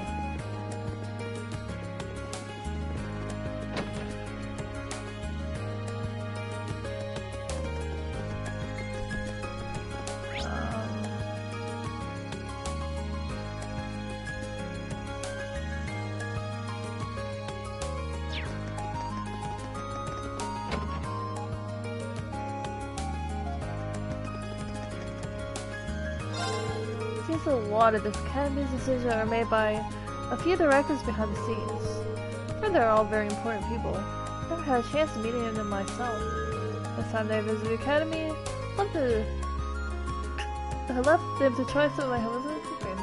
A lot of this academy's decisions are made by a few directors behind the scenes. And they're all very important people. I've never had a chance to meet any of them myself. Last time they visited the academy, I left them to try some of my husband's cooking.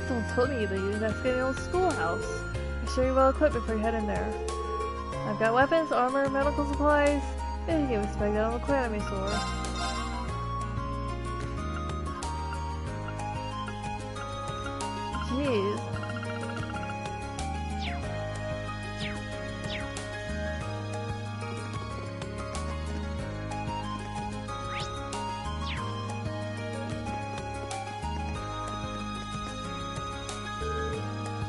Someone told me that you invested in the old schoolhouse. sure you're well equipped before you head in there. I've got weapons, armor, medical supplies. Maybe you can expect that on the Clanemy store. Jeez.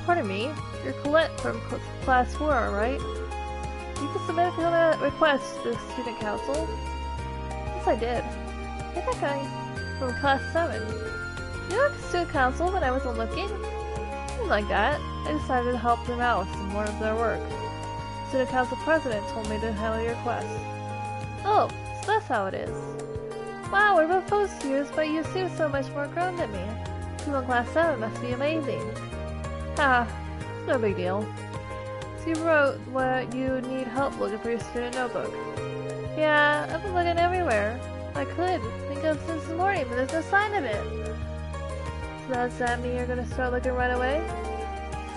Pardon me, you're Colette from Class 4, right? You can submit a request to the Student Council. Yes, I did. You're that guy from Class 7. You know the Student Council when I wasn't looking? Something like that. I decided to help them out with some more of their work. Student Council President told me to handle your request. Oh, so that's how it is. Wow, we're both first years, but you seem so much more grown than me. People in Class 7 must be amazing. Haha, no big deal. So you wrote what you need help looking for your student notebook. Yeah, I've been looking everywhere. I could think of since this morning, but there's no sign of it. So does that mean you're gonna start looking right away?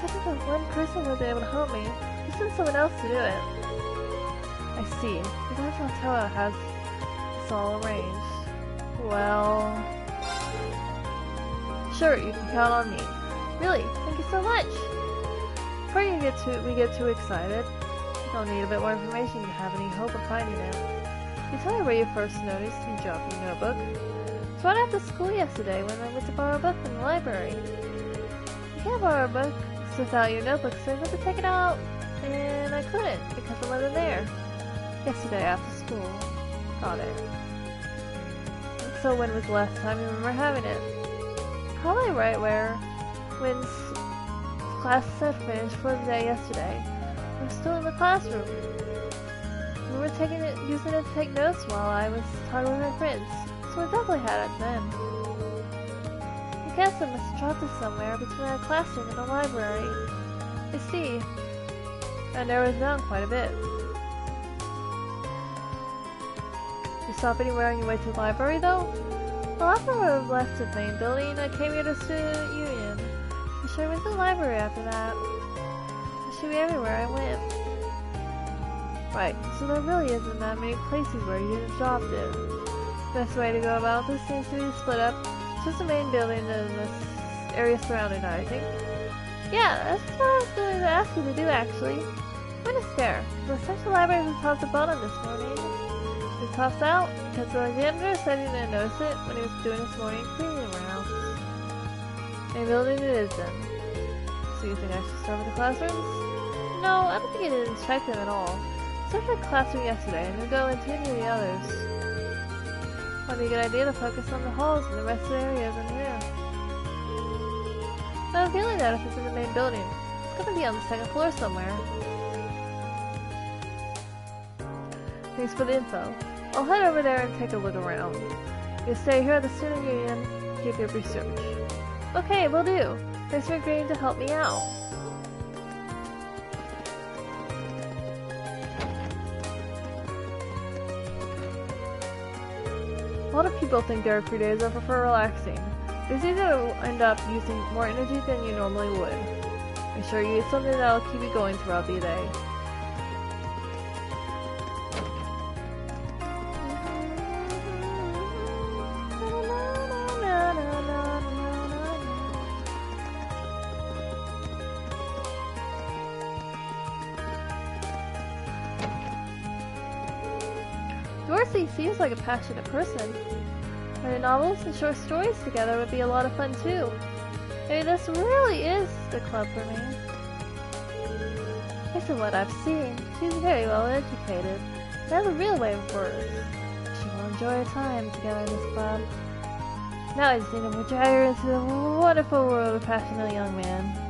Such as that one person wasn't able to help me. You sent someone else to do it. I see. The Dr. Altella has this all arranged. Well... Sure, you can count on me. Really, thank you so much! Before we get too excited, you don't need a bit more information to have any hope of finding it. You tell me where you first noticed you dropped your notebook. It's right after school yesterday when I went to borrow a book from the library. You can't borrow a book without your notebook, so I went to take it out, and I couldn't because it wasn't there. Yesterday after school. Got it. So when was the last time you remember having it? Probably right when class had finished for the day yesterday. We were still in the classroom. We were using it to take notes while I was talking with my friends, so I definitely had it then. I guess I must have dropped it somewhere between our classroom and the library. I see. I narrowed it down quite a bit. You stop anywhere on your way to the library, though? Well, after I left the main building, I came here to Student Union. I sure went to the library after that. I should be everywhere I went. Right, so there really isn't that many places where you could have dropped it. Best way to go about this seems to be split up. It's just the main building and this area surrounding it, I think. Yeah, that's what I was going to ask you to do, actually. Went to stare. The section library was top to bottom this morning. It tops out because the janitor said he didn't notice it when he was doing his morning cleaning around. Main building it is then. So you think I should start with the classrooms? No, I don't think I didn't check them at all. I started the classroom yesterday and we'll go into any of the others. Might be a good idea to focus on the halls and the rest of the areas in here. I have a feeling that if it's in the main building, it's going to be on the second floor somewhere. Thanks for the info. I'll head over there and take a look around. You'll stay here at the Student Union, keep your research. Okay, will do. Thanks for agreeing to help me out. A lot of people think their free days are for relaxing. It's easy to end up using more energy than you normally would. Make sure you eat something that'll keep you going throughout the day. Dorsey seems like a passionate person. Writing novels and short stories together would be a lot of fun too. Maybe this really is the club for me. Based on what I've seen, she's very well educated. She has a real way of words. She will enjoy her time together in this club. Now I just need to drag her into the wonderful world of a passionate young man.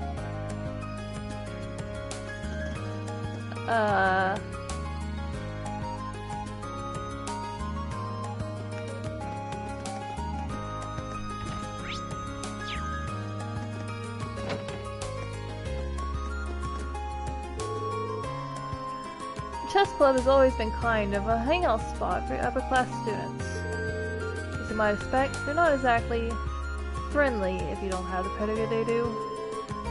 Chess Club has always been kind of a hangout spot for upper-class students. As you might expect, they're not exactly friendly if you don't have the pedigree they do.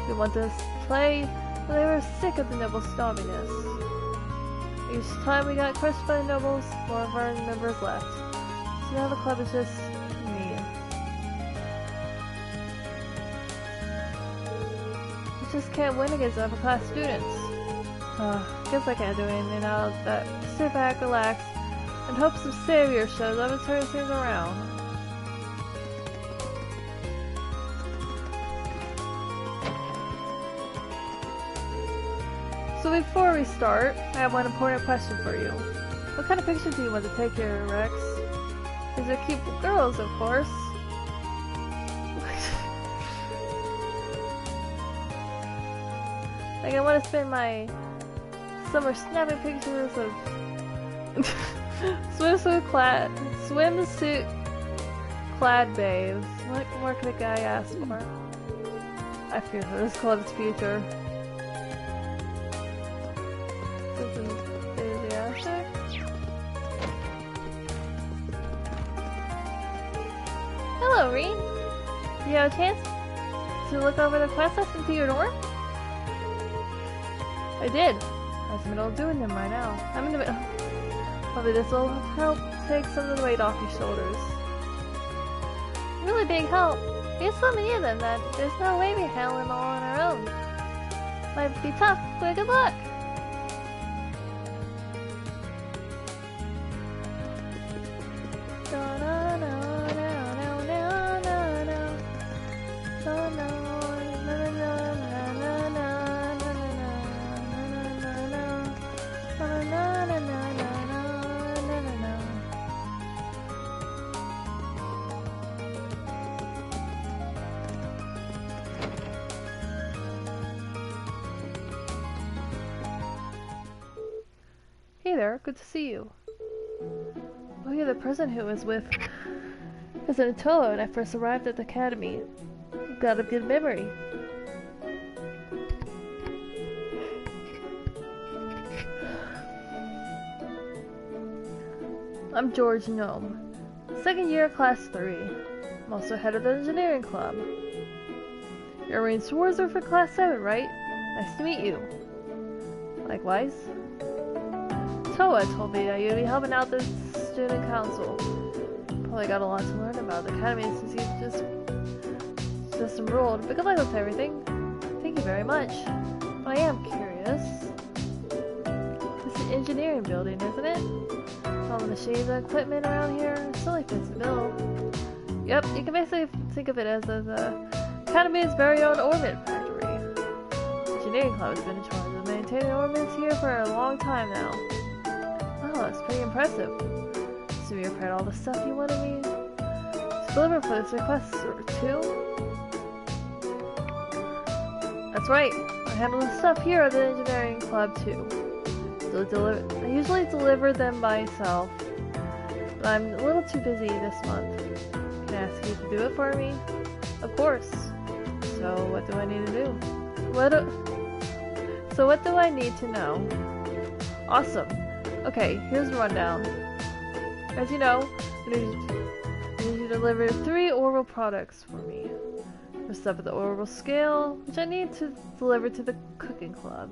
If you want to play, They were sick of the nobles stopping us. Each time we got crushed by the nobles, more of our members left. So now the club is just me. We just can't win against upper class students. Guess I can't do anything now that sit back, relax, and hope some savior shows up and turns things around. So before we start, I have one important question for you. What kind of picture do you want to take here, Rex? These are cute girls, of course. Like, I want to spend my summer snapping pictures of swimsuit clad babes. What more could a guy ask for? I fear for this club's future. Hello, Reen. Do you have a chance to look over the quest list into your dorm? I did. I was in the middle of doing them right now. I'm in the middle. Probably this will help take some of the weight off your shoulders. Really big help. We have so many of them that there's no way we handle them all on our own. Might be tough, but good luck. Hey there, good to see you. Oh, you're the person who was with President Toa when I first arrived at the academy. You've got a good memory. I'm George Gnome, second year class 3. I'm also head of the engineering club. You're Reen Schwarzer for class 7, right? Nice to meet you. Likewise. Toa told me that you'd be helping out the student council. Probably got a lot to learn about the academy since you've just enrolled, but good luck with everything. Thank you very much. But I am curious. It's an engineering building, isn't it? All the machines and equipment around here certainly fits the bill. Yep, you can basically think of it as the academy's very own orbit factory. The engineering club has been in charge of maintaining orbits here for a long time now. Oh, that's pretty impressive. So you prepared all the stuff you wanted me to deliver for this request, too? That's right. I handle the stuff here at the engineering club, too. So I usually deliver them myself, but I'm a little too busy this month. Can I ask you to do it for me? Of course. So what do I need to do? What do I need to know? Awesome. Okay, here's the rundown. As you know, I need you to deliver 3 oral products for me. First up at the oral scale, which I need to deliver to the cooking club.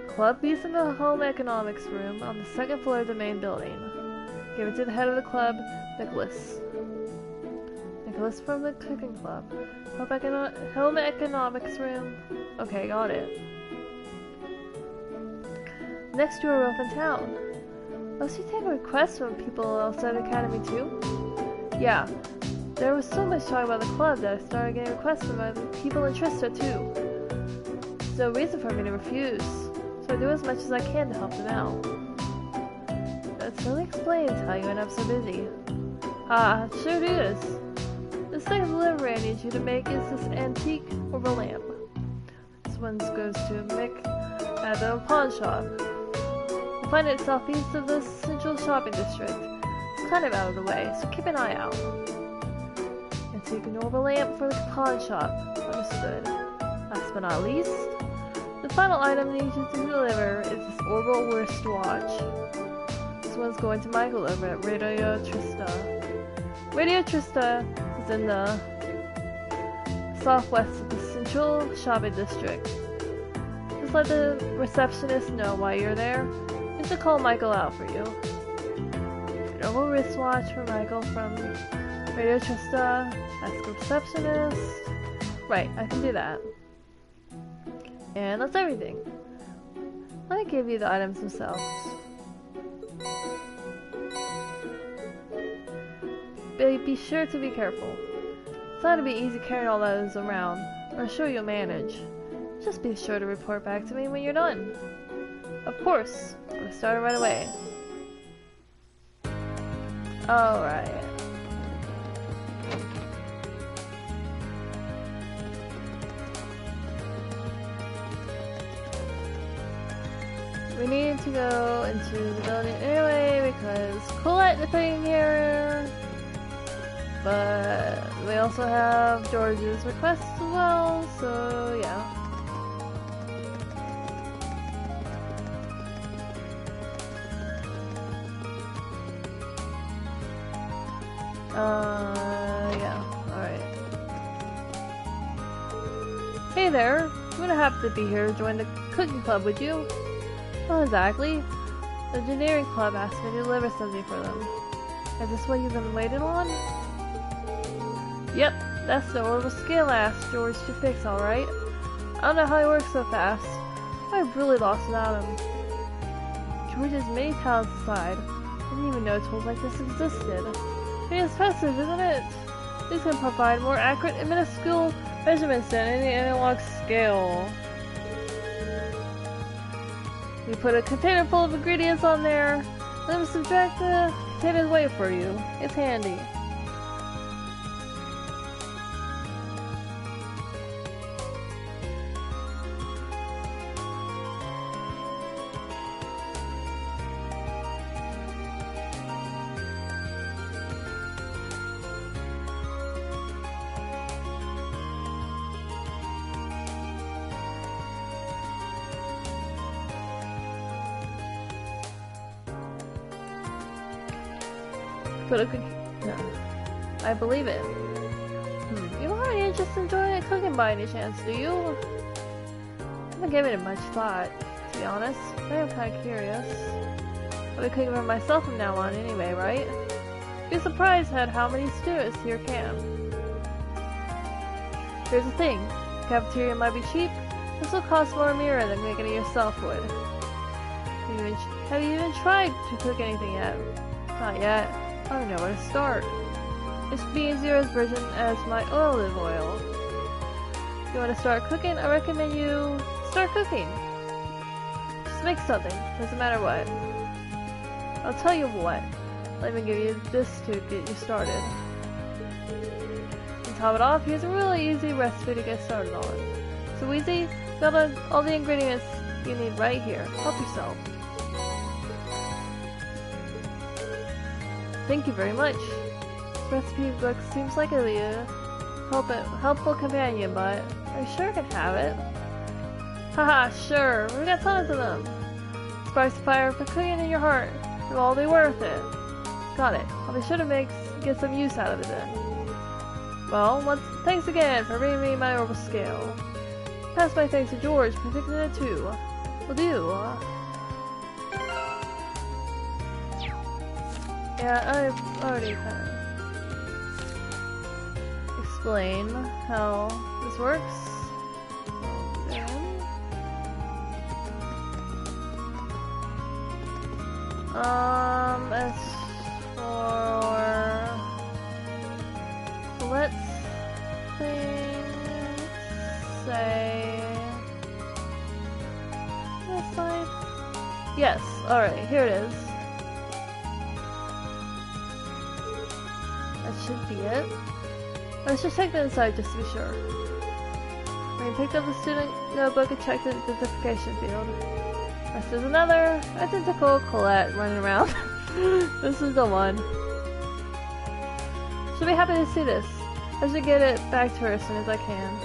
The club is in the home economics room on the 2nd floor of the main building. Give it to the head of the club, Nicholas. Nicholas from the cooking club. Home economics room. Okay, got it. Next, you are off in town. Oh, so you take requests from people outside the academy too? Yeah. There was so much talk about the club that I started getting requests from other people in Trista too. There's no reason for me to refuse, so I do as much as I can to help them out. That certainly explains how you end up so busy. It sure does. The second delivery I need you to make is this antique oval lamp. This one goes to Mick at the pawn shop. You'll find it southeast of the central shopping district. It's kind of out of the way, so keep an eye out. Antique oval lamp for the pawn shop. Understood. Last but not least, the final item I need you to deliver is this orbital wristwatch. This one's going to Michael over at Radio Trista. Radio Trista is in the southwest of the central shopping district. Just let the receptionist know why you're there. You should call Michael out for you. Normal wristwatch for Michael from Radio Trista. Ask a receptionist. Right, I can do that. And that's everything. Let me give you the items themselves. Be sure to be careful. It's not to be easy carrying all those around, but I'm sure you'll manage. Just be sure to report back to me when you're done. Of course, I'll start right away. Alright. We need to go into the building anyway because Colette is in here. But we also have George's request as well, so yeah. Yeah, alright. Hey there, you wouldn't have to be here to join the cooking club, would you? Not exactly. The engineering club asked me to deliver something for them. Is this what you've been waiting on? Yep, that's the orbital scale I asked George to fix, alright. I don't know how he works so fast. I've really lost without him. George has many talents aside. I didn't even know tools like this existed. It is festive, isn't it? These can provide more accurate and minuscule measurements than any analog scale. You put a container full of ingredients on there, let them subtract the container's weight for you. It's handy. Put a no. I believe it. You don't have any interest in joining cooking by any chance, do you? I haven't given it much thought, to be honest. I am kind of curious. I'll be cooking for myself from now on anyway, right? Be surprised at how many students here can. Here's the thing. The cafeteria might be cheap. This will cost more a mirror than making it yourself would. Have you even tried to cook anything yet? Not yet. I don't know where to start. It's being Zero's version as my olive oil. If you want to start cooking, I recommend you start cooking. Just make something, doesn't matter what. I'll tell you what. Let me give you this to get you started. To top it off, here's a really easy recipe to get started on. So easy, got all the ingredients you need right here. Help yourself. Thank you very much. This recipe book seems like it'll be a helpful companion, but are you sure I can have it? Haha, sure. We've got tons of them. Sparks the fire for cooking in your heart. It'll all be worth it. Got it. I'll be sure to get some use out of it then. Well, thanks again for bringing me my orbital scale. Pass my thanks to George for fixing it too. Will do. Yeah, I've already kind of explained how this works. As for let's say this side. Yes, alright, here it is. That should be it. Let's just check the inside just to be sure. When you picked up the student notebook and checked the identification field. This is another identical Colette running around. This is the one. She'll be happy to see this. I should get it back to her as soon as I can.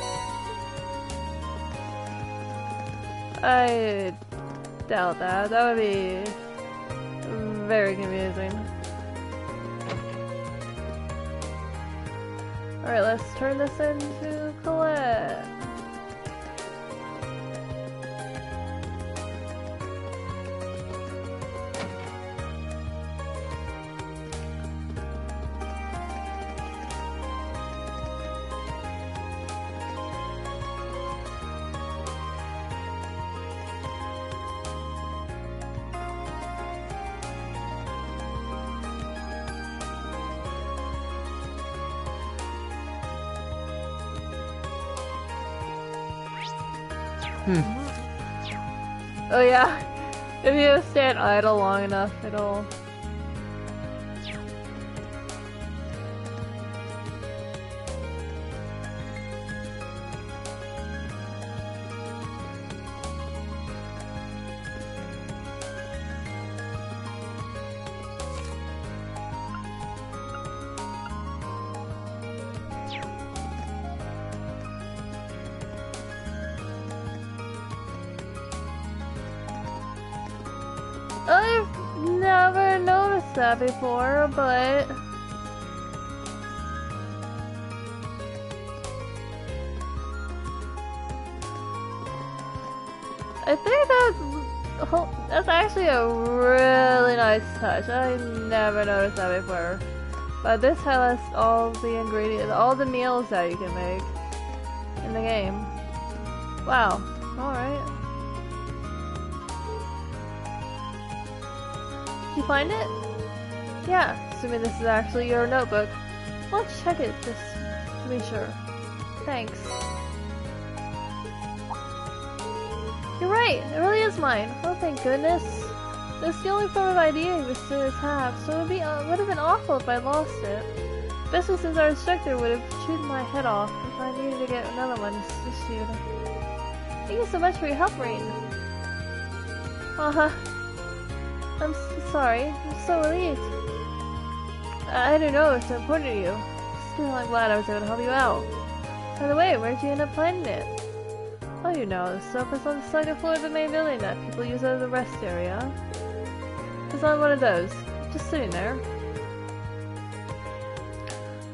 I doubt that. That would be very confusing. Alright, let's turn this into Colette. Oh yeah, if you stand idle long enough, it'll... I've never noticed that before, but... I think that's actually a really nice touch. I never noticed that before. But this has all the ingredients, all the meals that you can make in the game. Wow. Alright. You find it? Yeah, assuming this is actually your notebook. I'll check it just to be sure. Thanks. You're right, it really is mine. Oh, thank goodness. It's the only form of ID we students have, so it would have been awful if I lost it. Especially since our instructor would have chewed my head off if I needed to get another one issued. Thank you so much for your help, Rain. I'm so sorry. I'm so relieved. I didn't know it was so important to you. Still, I'm glad I was able to help you out. By the way, where'd you end up finding it? Oh, you know, the sofa's on the second floor of the main building that people use as a rest area. It's on one of those, just sitting there.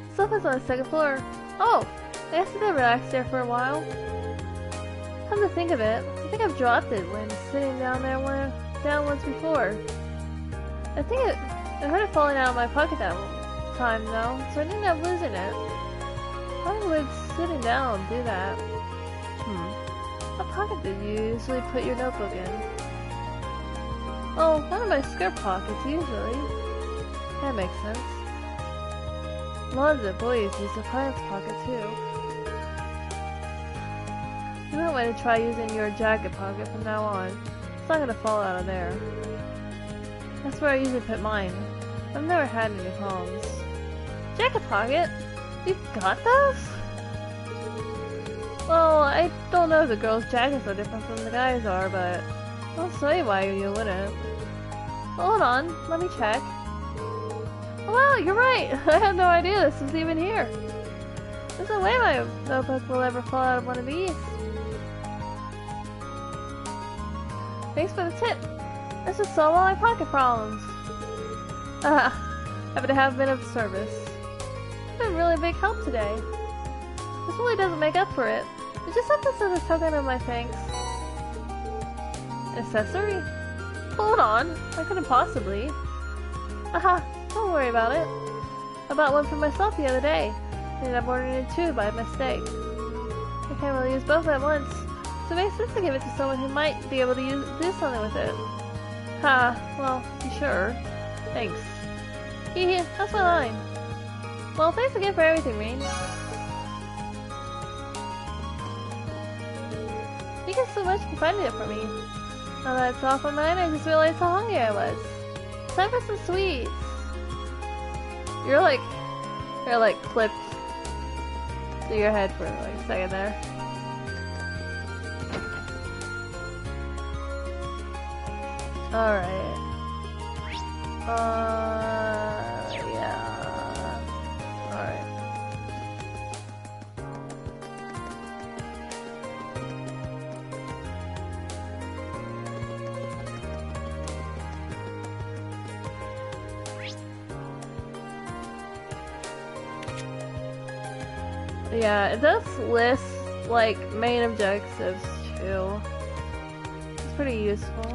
The sofa's on the second floor. Oh, I guess I did relax there for a while. Come to think of it, I think I've dropped it when sitting down there once before. I heard it falling out of my pocket that time though, so I didn't end up losing it. Why would sitting down do that? What pocket did you usually put your notebook in? Oh, one of my skirt pockets usually. That makes sense. A lot of the boys use the pants pocket too. You might want to try using your jacket pocket from now on. It's not gonna fall out of there. That's where I usually put mine. I've never had any problems. Jacket pocket? You've got those? Well, I don't know if the girls' jackets are different from the guys' are, but I'll say why you wouldn't. Hold on, let me check. Oh, wow, you're right! I had no idea this was even here. There's no way my notebook will ever fall out of one of these. Thanks for the tip. This will solve all my pocket problems. Happy to have been of service. You've been really big help today. This really doesn't make up for it. It's just something as a token of my thanks. Accessory? Hold on, I couldn't possibly. Don't worry about it. I bought one for myself the other day. I ended up ordering two by mistake. I can't really use both at once, so it makes sense to give it to someone who might be able to do something with it. Well, you sure? Thanks. Hehe, that's my line. Well, thanks again for everything, Rain. Thank you so much for finding it for me. Now that it's off my mind, I just realized how hungry I was. Time for some sweets. You're like clipped to your head for like a second there. Alright. Yeah. Alright. Yeah, it does list like main objectives too. It's pretty useful.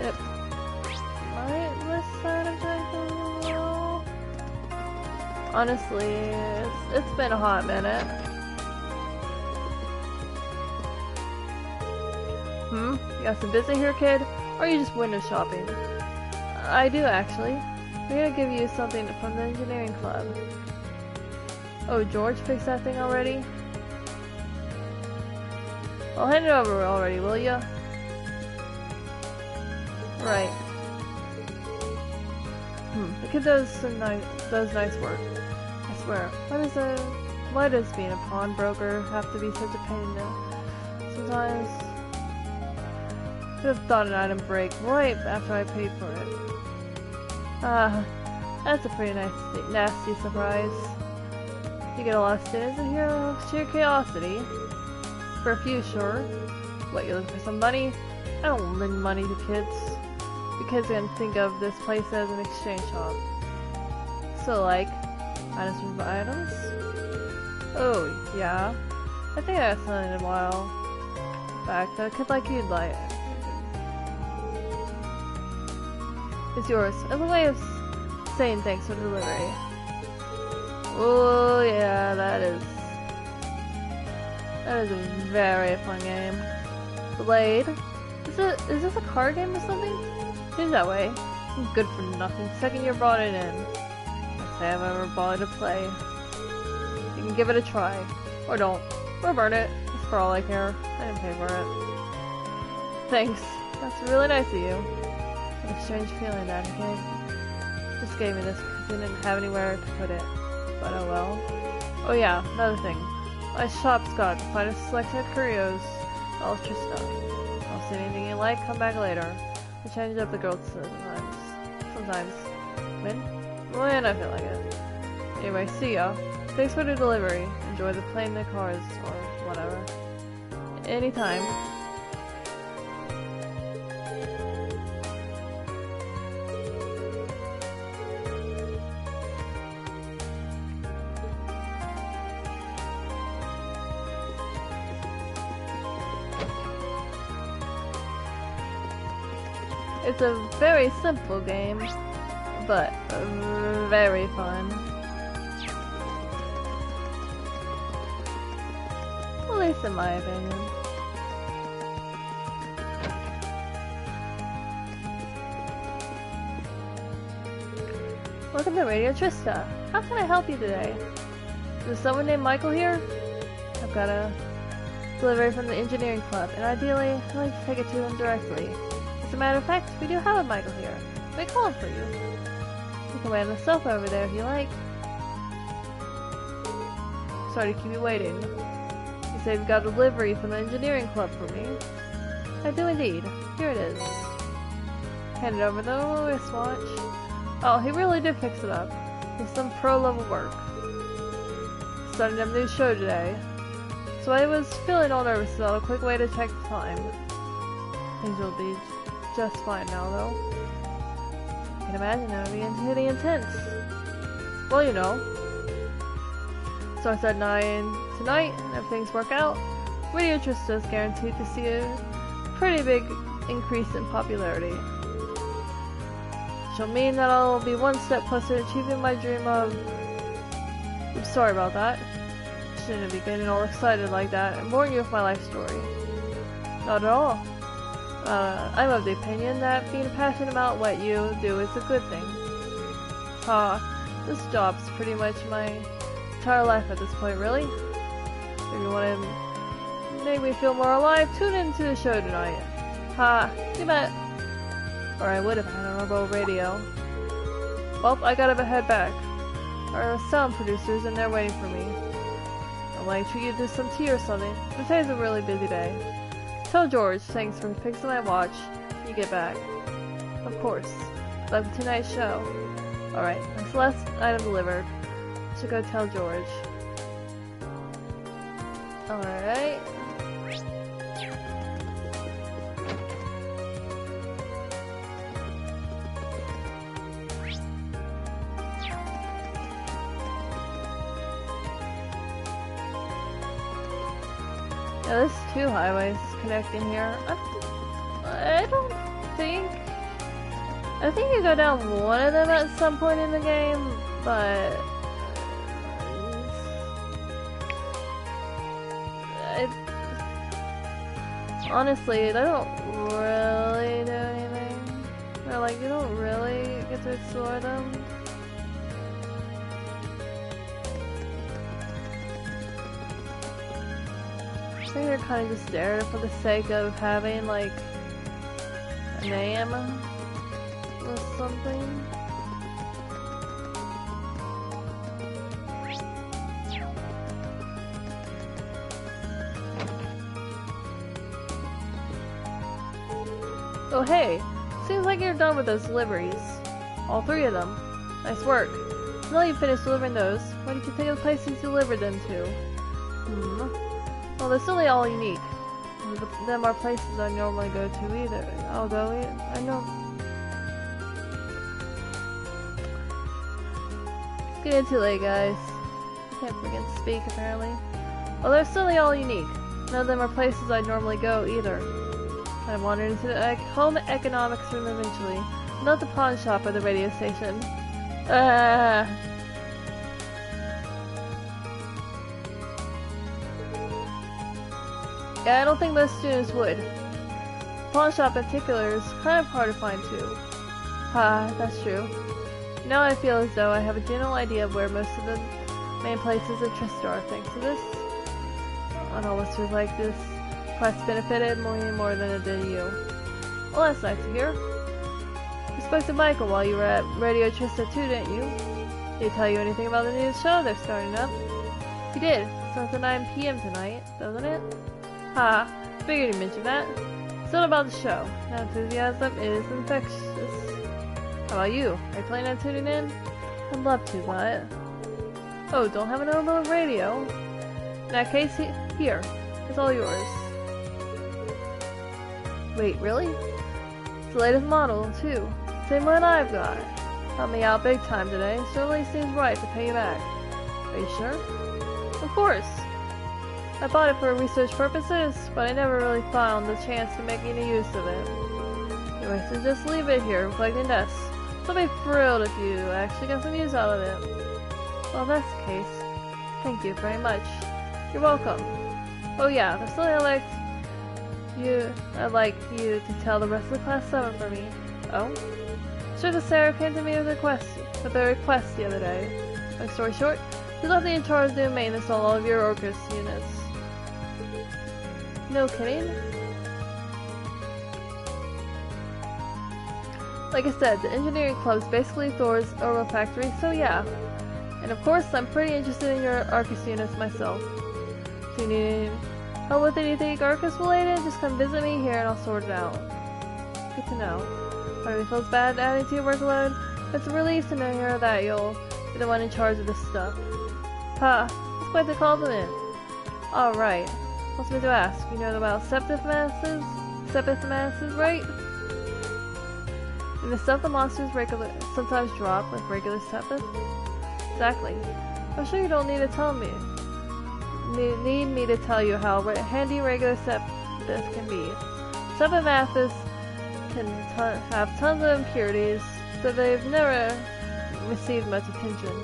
It might list side objectives as well. Honestly, it's been a hot minute. You got some busy here, kid? Or are you just window shopping? I do, actually. We're gonna give you something from the engineering club. Oh, George fixed that thing already? I'll hand it over already, will ya? Right. The kid does nice work. I swear. Why does being a pawnbroker have to be such a pain sometimes? Could have thought an item break right after I paid for it. That's a pretty nasty surprise. You get a lot of students in here out of sheer curiosity. For a few, sure. What, you looking for some money? I don't lend money to kids. The kids are gonna think of this place as an exchange shop. So, like, items from items? Oh, yeah. I think I got something in a while back that a kid like you'd like. It's yours, as a way of saying thanks for the delivery. Oh yeah, that is a very fun game. Blade? Is this a card game or something? Seems that way. I'm good for nothing. Second you brought it in. Let's say I've ever bought it to play. You can give it a try. Or don't. Or burn it. It's for all I care. I didn't pay for it. Thanks. That's really nice of you. What a strange feeling that kid just gave me this because he didn't have anywhere to put it. But oh well. Oh yeah, another thing. My shop's got the finest selection of curios. All extra stuff. I'll see anything you like, come back later. I change up the girls sometimes. When I feel like it. Anyway, see ya. Thanks for the delivery. Enjoy the plane, the cars, or whatever. Anytime. It's a very simple game, but very fun. At least in my opinion. Welcome to Radio Trista. How can I help you today? Is someone named Michael here? I've got a delivery from the engineering club, and ideally, I'd like to take it to him directly. As a matter of fact, we do have a Michael here. We call him for you. You can wait on the sofa over there if you like. Sorry to keep you waiting. You say you've got a delivery from the engineering club for me. I do indeed. Here it is. Hand it over the wristwatch. Oh, he really did fix it up. It's some pro-level work. Starting a new show today. So I was feeling all nervous about a quick way to check the time. Things will be just fine now, though. I can imagine that would be pretty intense. Well, you know. Starts at 9 tonight, and if things work out, Radio Trista is guaranteed to see a pretty big increase in popularity. She'll mean that I'll be one step closer to achieving my dream of... I'm sorry about that. Shouldn't be getting all excited like that and boring you with my life story. Not at all. I'm of the opinion that being passionate about what you do is a good thing. This job's pretty much my entire life at this point, really. If you want to make me feel more alive, tune into the show tonight. You bet. Or I would if I had a mobile radio. Well, I gotta head back. Our sound producer's in there waiting for me. I might treat you to some tea or something. Today's a really busy day. Tell George thanks for fixing my watch when you get back. Of course. Love tonight's show. Alright, that's the last item delivered. Should go tell George. Alright. Yeah, there's two highways connecting here. I don't think... I think you go down one of them at some point in the game, but... honestly, they don't really do anything. Or like, you don't really get to explore them. I think they're kind of just there for the sake of having like a name or something. Oh hey, seems like you're done with those deliveries. All 3 of them. Nice work. Now you've finished delivering those, what did you think of the places you delivered them to? Well, they're still all unique. Them are places I normally go to either. I know. It's getting too late, guys. I can't freaking speak, apparently. Well, they're still all unique. None of them are places I normally go either. I wandered into the home economics room eventually, not the pawn shop or the radio station. Yeah, I don't think most students would. Pawn shop in particular is kind of hard to find too. That's true. Now I feel as though I have a general idea of where most of the main places of interest are thanks to this. On all listeners like this, quest benefited more than it did you. Well, that's nice to hear. You spoke to Michael while you were at Radio Trista too, didn't you? Did he tell you anything about the new show they're starting up? He did. Starts at 9 p.m. tonight, doesn't it? Figured you mentioned that. Still about the show. That enthusiasm is infectious. How about you? Are you planning on tuning in? I'd love to, but... Oh, don't have an little radio? In that case, here. It's all yours. Wait, really? It's the latest model, too. Same one I've got. Helped me out big time today. Certainly seems right to pay you back. Are you sure? Of course. I bought it for research purposes, but I never really found the chance to make any use of it. Anyway, so just leave it here, reflecting dust. I'll be thrilled if you actually get some use out of it. Well, if that's the case, thank you very much. You're welcome. Oh yeah, there's something I'd like you to tell the rest of the class 7 for me. Oh? Sure, Sarah came to me with a request the other day. Long story short, she left me in charge of doing maintenance on all of your Orcus units. No kidding? Like I said, the engineering club's basically Thor's Orbital Factory, so yeah. And of course, I'm pretty interested in your Arcus units myself. If you need help with anything Arcus related, just come visit me here and I'll sort it out. Good to know. Part of me feels bad adding to your workload, but it's a relief to know that you'll be the one in charge of this stuff. It's quite the compliment. Alright. What's me to ask? You know about Sepith masses, right? And the stuff the monsters sometimes drop, like regular Sepith? Exactly. I'm sure you don't need to tell me. Need me to tell you how handy regular Sepith can be. Sepith masses can have tons of impurities, so they've never received much attention.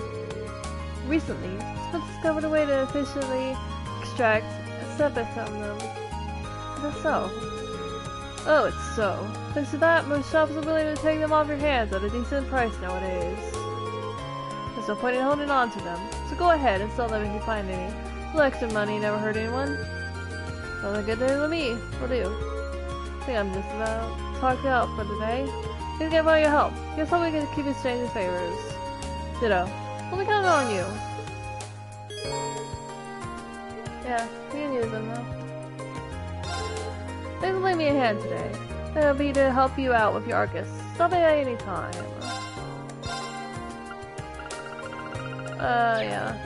Recently, it's been discovered a way to efficiently extract Sepith from them. Is that so? Oh, it's so. Thanks to that, most shops are willing to take them off your hands at a decent price nowadays. There's no point in holding on to them, so go ahead and sell them if you find any. A little extra money never hurt anyone. Sounds like good news to me. Will do. I think I'm just about talked out for today. Thanks again for all your help. Guess how we can keep exchanging favors. Ditto. We'll be counting on you. Yeah, we can use them though. Thanks for lending me a hand today. That'll be to help you out with your Arcus. Stop by at any time. Yeah.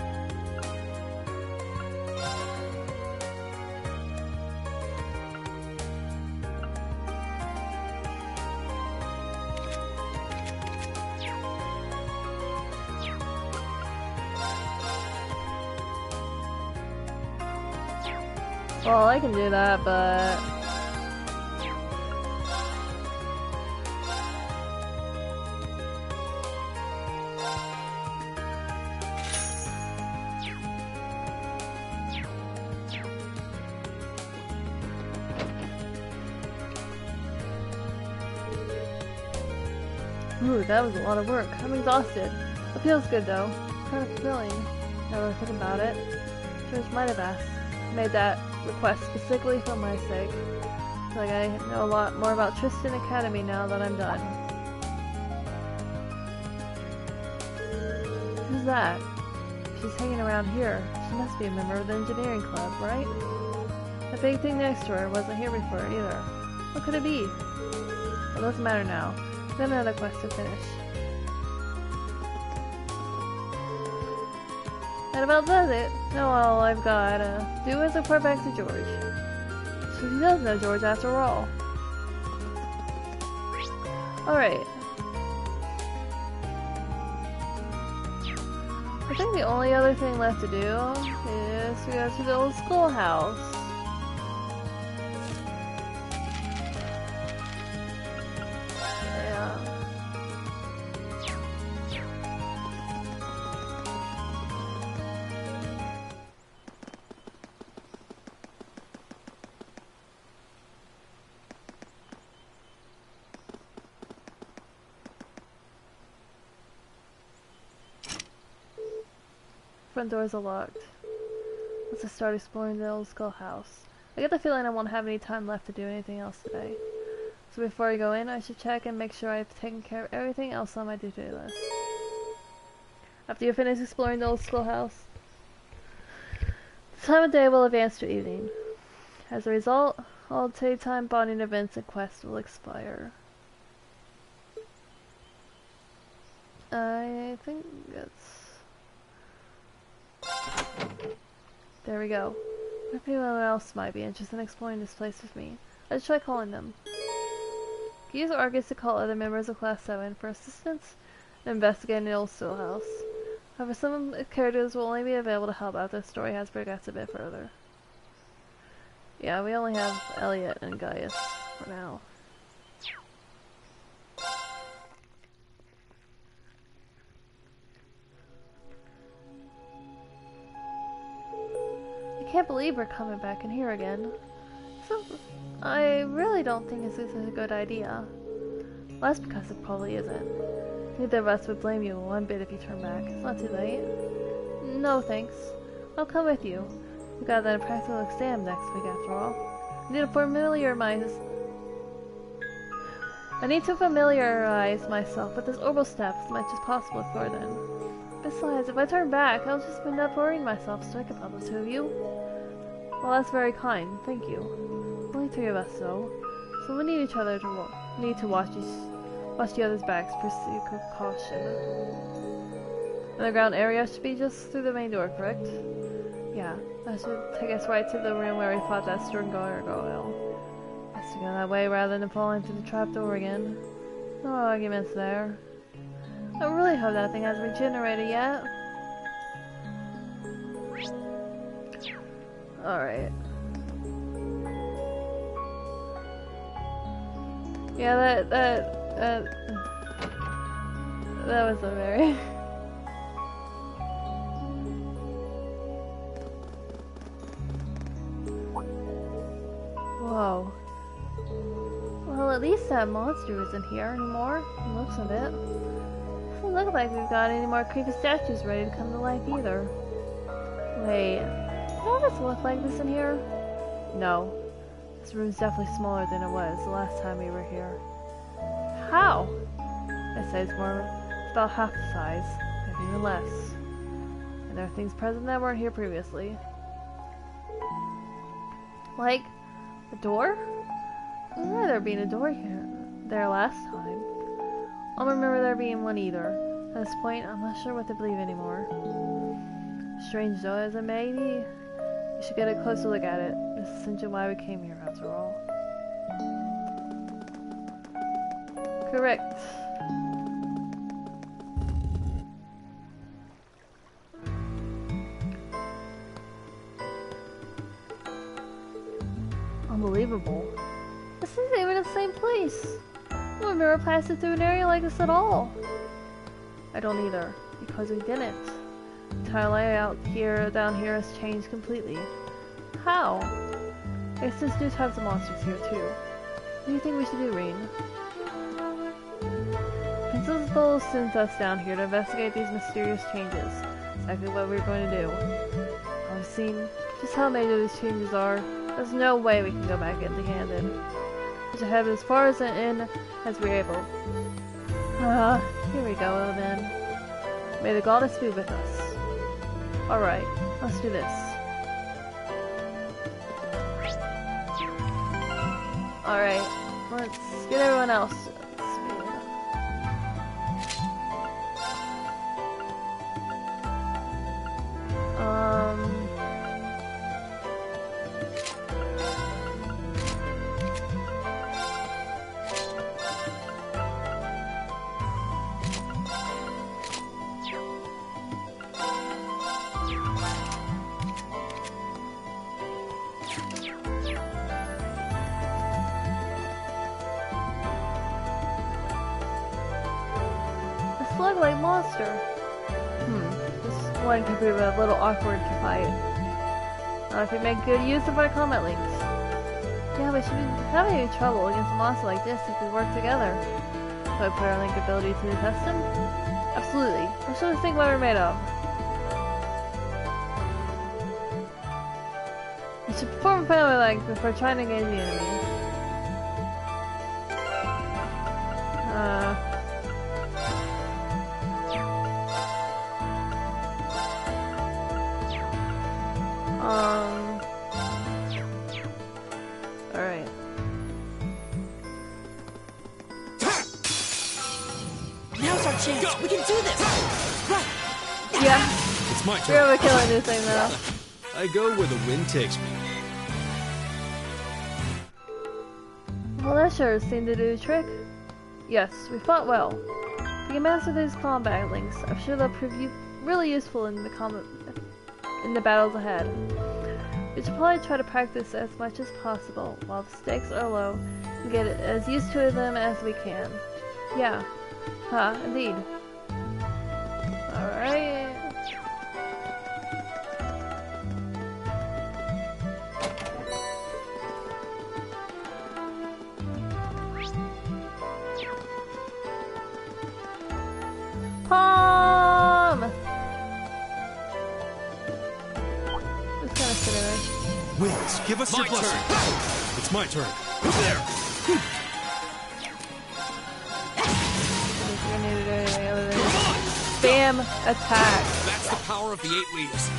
Well, I can do that, but... Ooh, that was a lot of work. I'm exhausted. It feels good though. Kind of thrilling. Now that I think about it, George might have made that request specifically for my sake. It's like I know a lot more about Tristan Academy now that I'm done. Who's that? She's hanging around here. She must be a member of the engineering club, right? The big thing next to her wasn't here before either. What could it be? Well, it doesn't matter now. I have another quest to finish. That about does it. Now all I've got to do is report back to George. So he does know George after all. Alright. I think the only other thing left to do is to go to the old schoolhouse. Front doors are locked. Let's just start exploring the old schoolhouse. I get the feeling I won't have any time left to do anything else today. So before I go in, I should check and make sure I've taken care of everything else on my to-do list. After you finish exploring the old schoolhouse, the time of day will advance to evening. As a result, all daytime bonding events and quests will expire. I think that's... There we go. If anyone else might be interested in exploring this place with me, I should try calling them. Use Argus to call other members of Class 7 for assistance in investigating the old schoolhouse. However, some characters will only be available to help after the story has progressed a bit further. Yeah, we only have Elliot and Gaius for now. I can't believe we're coming back in here again. I really don't think this is a good idea. Well, that's because it probably isn't. Neither of us would blame you one bit if you turn back. It's not too late. No, thanks. I'll come with you. We got that practical exam next week after all. I need to familiarize myself with this orbital step as much as possible before then. Besides, if I turn back, I'll just end up worrying myself so I can help the two of you. Well, that's very kind. Thank you. Only three of us, though. So we need each other to watch the other's backs, pursue caution. Underground area should be just through the main door, correct? Yeah, that should take us right to the room where we fought that stern gargoyle. Best to go that way rather than falling through the trapdoor again. No arguments there. I really hope that thing hasn't regenerated yet. Alright. Yeah, that was a very... Whoa. Well, at least that monster isn't here anymore. Looks of it. Doesn't look like we've got any more creepy statues ready to come to life either. Wait, does it look like this in here? No. This room's definitely smaller than it was the last time we were here. How? I'd say it's about half the size, maybe even less. And there are things present that weren't here previously. Like a door? I don't remember there being a door there last time. I don't remember there being one either. At this point, I'm not sure what to believe anymore. Strange though as it may be, we should get a closer look at it. This is essentially why we came here, after all. Correct. Unbelievable. This isn't even the same place. I don't remember passing through an area like this at all. I don't either, because we didn't. The entire layout down here has changed completely. How? I guess there's new types of monsters here too. What do you think we should do, Rean? Princess Bull sends us down here to investigate these mysterious changes. Exactly what we're going to do. I've seen just how major these changes are. There's no way we can go back empty-handed. We should head as far as the inn as we're able. Here we go then. May the goddess be with us. Alright, let's do this. Alright, let's get everyone else. Slug-like monster. This one can prove a little awkward to fight. If we make good use of our comment links. Yeah, we should be having any trouble against a monster like this if we work together. So I put our link ability to the test him? Absolutely. Let's show this thing what we're made of. You should perform a family like before trying to engage the enemy. Alright. Now's our chance. Go. We can do this. Right. Yeah. It's my turn. We're gonna kill a new thing though. I go where the wind takes me. Well, that sure seemed to do the trick. Yes, we fought well. If you can master these combat links, I'm sure they'll prove you really useful in the battles ahead. We should probably try to practice as much as possible while the stakes are low and get as used to them as we can. Yeah. Indeed. Alright. Palm! Just kind of sit there. Winds, give us your blessing. It's my turn. There. Spam attack. That's the power of the 8 leaves.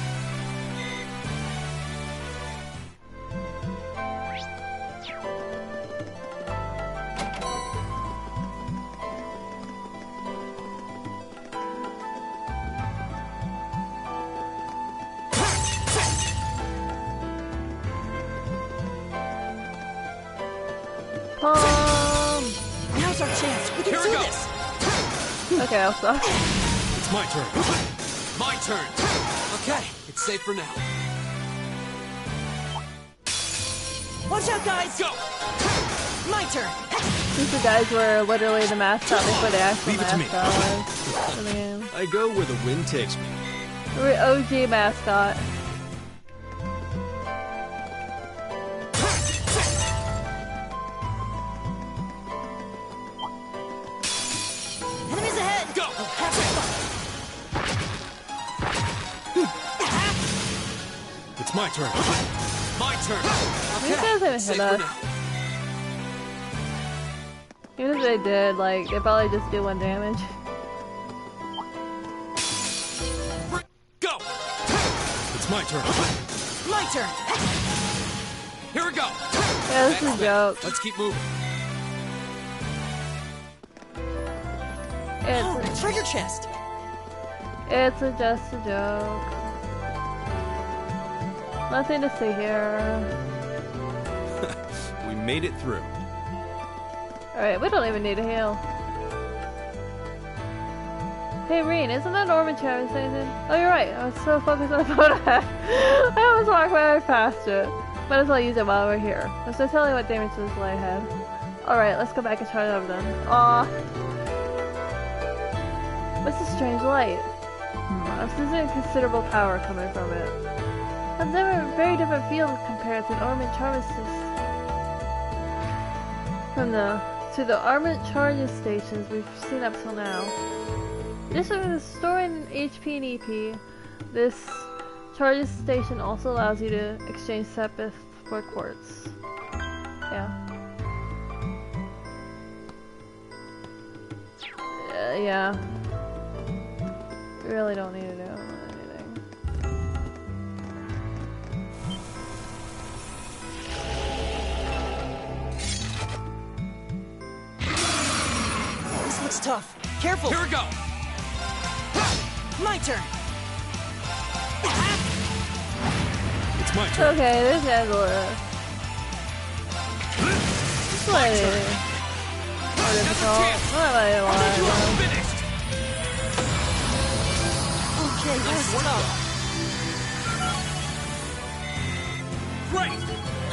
Palm! Now's our chance. We can do this. Okay, I'll stop. It's my turn. My turn. Okay, it's safe for now. Watch out, guys. Go. My turn. These guys were literally the mascot before the actual Leave it to me. mascot was. I mean, I go where the wind takes me. the OG mascot. Enemies ahead. Go. Have some fun. It's my turn. My turn. These guys haven't Safe hit for us. now. Even if they did, like, they probably just do 1 damage. Go. It's my turn. My turn. Here we go. Yeah, this is a Excellent. joke. Let's keep moving. Oh, It's treasure chest. just a joke. Nothing to see here. We made it through. Alright, we don't even need a heal. Hey Rean, isn't that Norman Travis anything? Oh, you're right. I was so focused on the photo. I almost walked right past it. Might as well use it while we're here. Let's just tell you what damage this light had. Alright, let's go back and try it over then. Aw. What's this strange light? I'm sensing considerable power coming from it. That's a very different field compared to the armored charges to the armored charges stations we've seen up till now. Just with storing HP and EP, this charges station also allows you to exchange Sepith for quartz. Yeah. Yeah. We really don't need to do anything. This looks tough. Careful! Here we go! My turn! It's my turn. Okay, this guy's a little... Slightly more difficult. Not like a lot. Finished! Okay, Nice rest up. Great!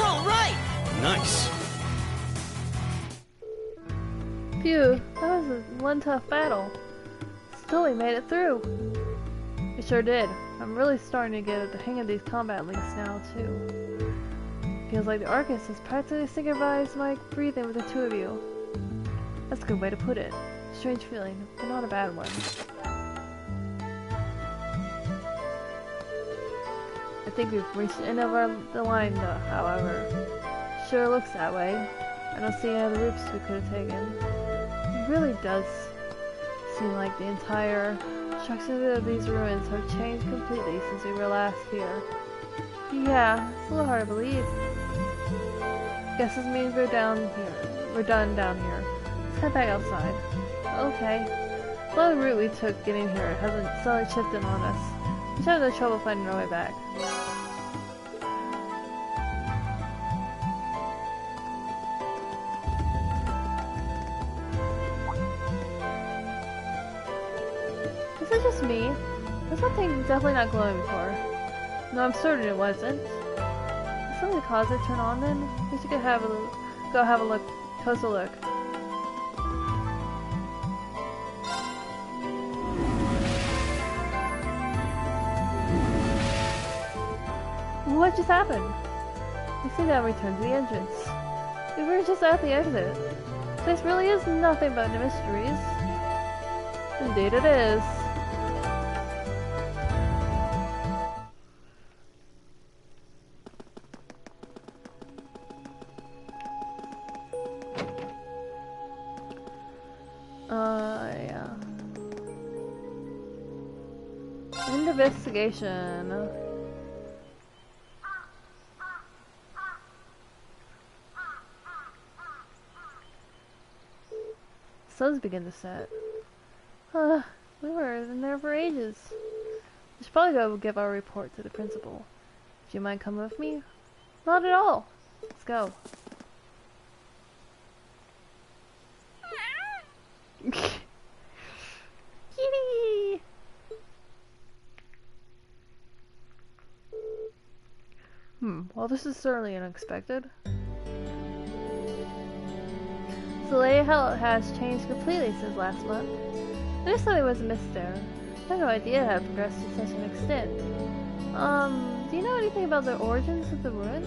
All right! Nice. Phew, that was one tough battle. Still, we made it through. We sure did. I'm really starting to get the hang of these combat links now, too. Feels like the Arcus has practically synchronized my breathing with the two of you. That's a good way to put it. Strange feeling, but not a bad one. I think we've reached the end of the line, though, however. Sure looks that way. I don't see any other routes we could have taken. It really does seem like the entire structure of these ruins have changed completely since we were last here. Yeah, it's a little hard to believe. Guess this means we're down here. We're done down here. Let's head back outside. Okay. Well, the route we took getting here hasn't suddenly shifted on us. We should have no trouble finding our way back. Is it just me? There's something definitely not glowing before. No, I'm certain it wasn't. Did something cause it to turn on then? We should go have a look. Closer look. What just happened? We see that return to the entrance. We were just at the exit. This really is nothing but mysteries. Indeed it is. Yeah. Investigation. Sun's begin to set. We were in there for ages. We should probably go give our report to the principal. Do you mind coming with me? Not at all. Let's go. Kitty! Well, this is certainly unexpected. The layout has changed completely since last month. I just thought it was a there. I had no idea it had progressed to such an extent. Do you know anything about the origins of the ruins?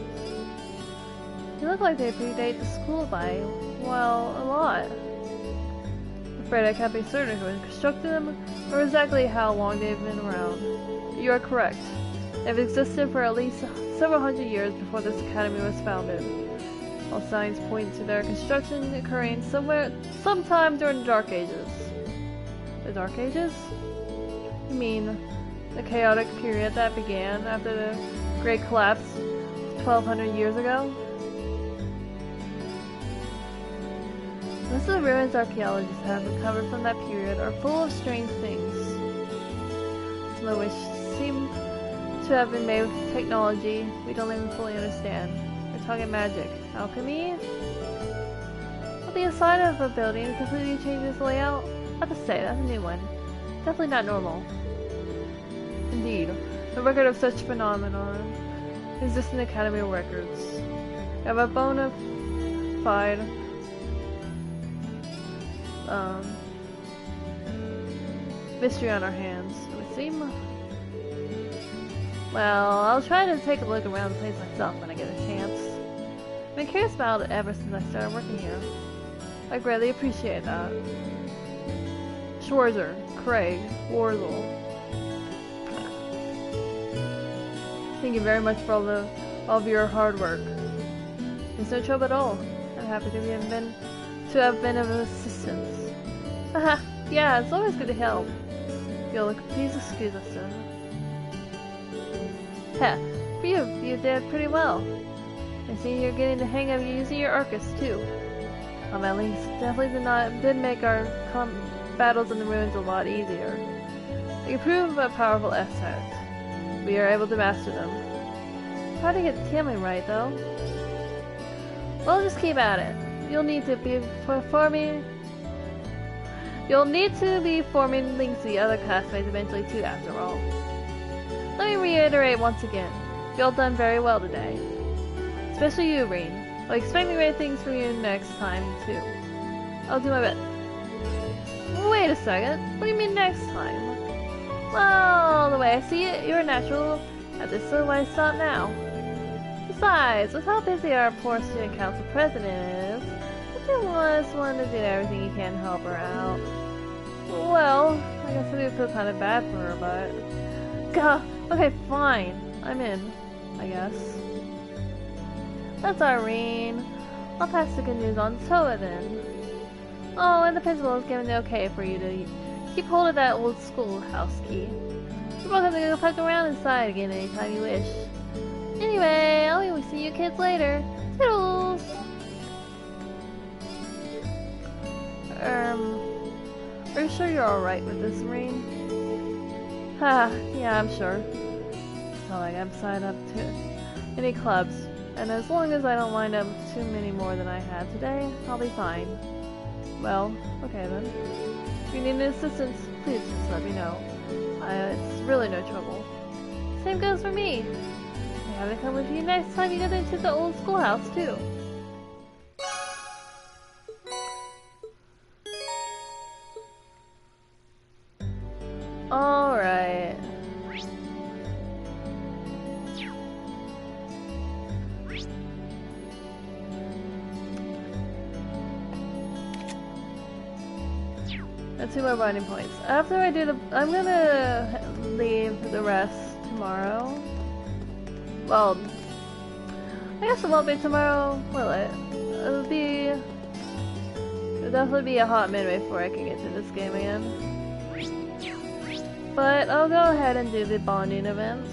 They look like they predate the school by, well, a lot. I'm afraid I can't be certain who constructed them, or exactly how long they've been around. You are correct. They've existed for at least several hundred years before this academy was founded. All signs point to their construction occurring sometime during the Dark Ages. The Dark Ages? You mean the chaotic period that began after the Great Collapse 1200 years ago? Most of the ruins archaeologists have recovered from that period are full of strange things, some of which seem to have been made with technology we don't even fully understand. We're talking magic, alchemy. Well, the inside of a building completely changes the layout. I have to say, that's a new one. Definitely not normal. Indeed, the record of such phenomenon Existing Academy records. We have a bona fide mystery on our hands. It would seem. Well, I'll try to take a look around the place myself when I get a chance. I've been curious about it ever since I started working here. I greatly appreciate that. Schwarzer, Craig, Warzel. Thank you very much for all of your hard work. It's no trouble at all. I'm happy to have been of assistance. Haha, yeah, it's always good to help. Please excuse us then. Heh, for you did pretty well. I see you're getting the hang of using your Arcus too. At least definitely did make our battles in the ruins a lot easier. They prove a powerful asset. We are able to master them. Hard to get the timing right though. Well, just keep at it. You'll need to be forming links to the other classmates eventually too, after all. Let me reiterate once again. You all done very well today. Especially you, Reen. I'll expect great things from you next time too. I'll do my best. Wait a second. What do you mean next time? Well, the way I see it, you're a natural at this, so why stop now? Besides, with how busy our poor student council president is, I just want to do everything you can to help her out. Well, I guess I do feel kind of bad for her, but... Gah! Okay, fine. I'm in, I guess. That's Irene. I'll pass the good news on to Toa then. Oh, and the principal has given the okay for you to keep hold of that old schoolhouse key. You're welcome to go poke around inside again anytime you wish. Anyway, I'll see you kids later. Toodles! Are you sure you're alright with this, Irene? Yeah, I'm sure. It's not like I'm signed up to any clubs, and as long as I don't wind up too many more than I had today, I'll be fine. Well, okay then. If you need any assistance, please just let me know. It's really no trouble. Same goes for me. I have to come with you next time you get into the old schoolhouse too. Alright. That's 2 more binding points. After I do I'm gonna leave the rest tomorrow. Well, I guess it won't be tomorrow, will it? It'll definitely be a hot minute before I can get to this game again. But I'll go ahead and do the bonding events.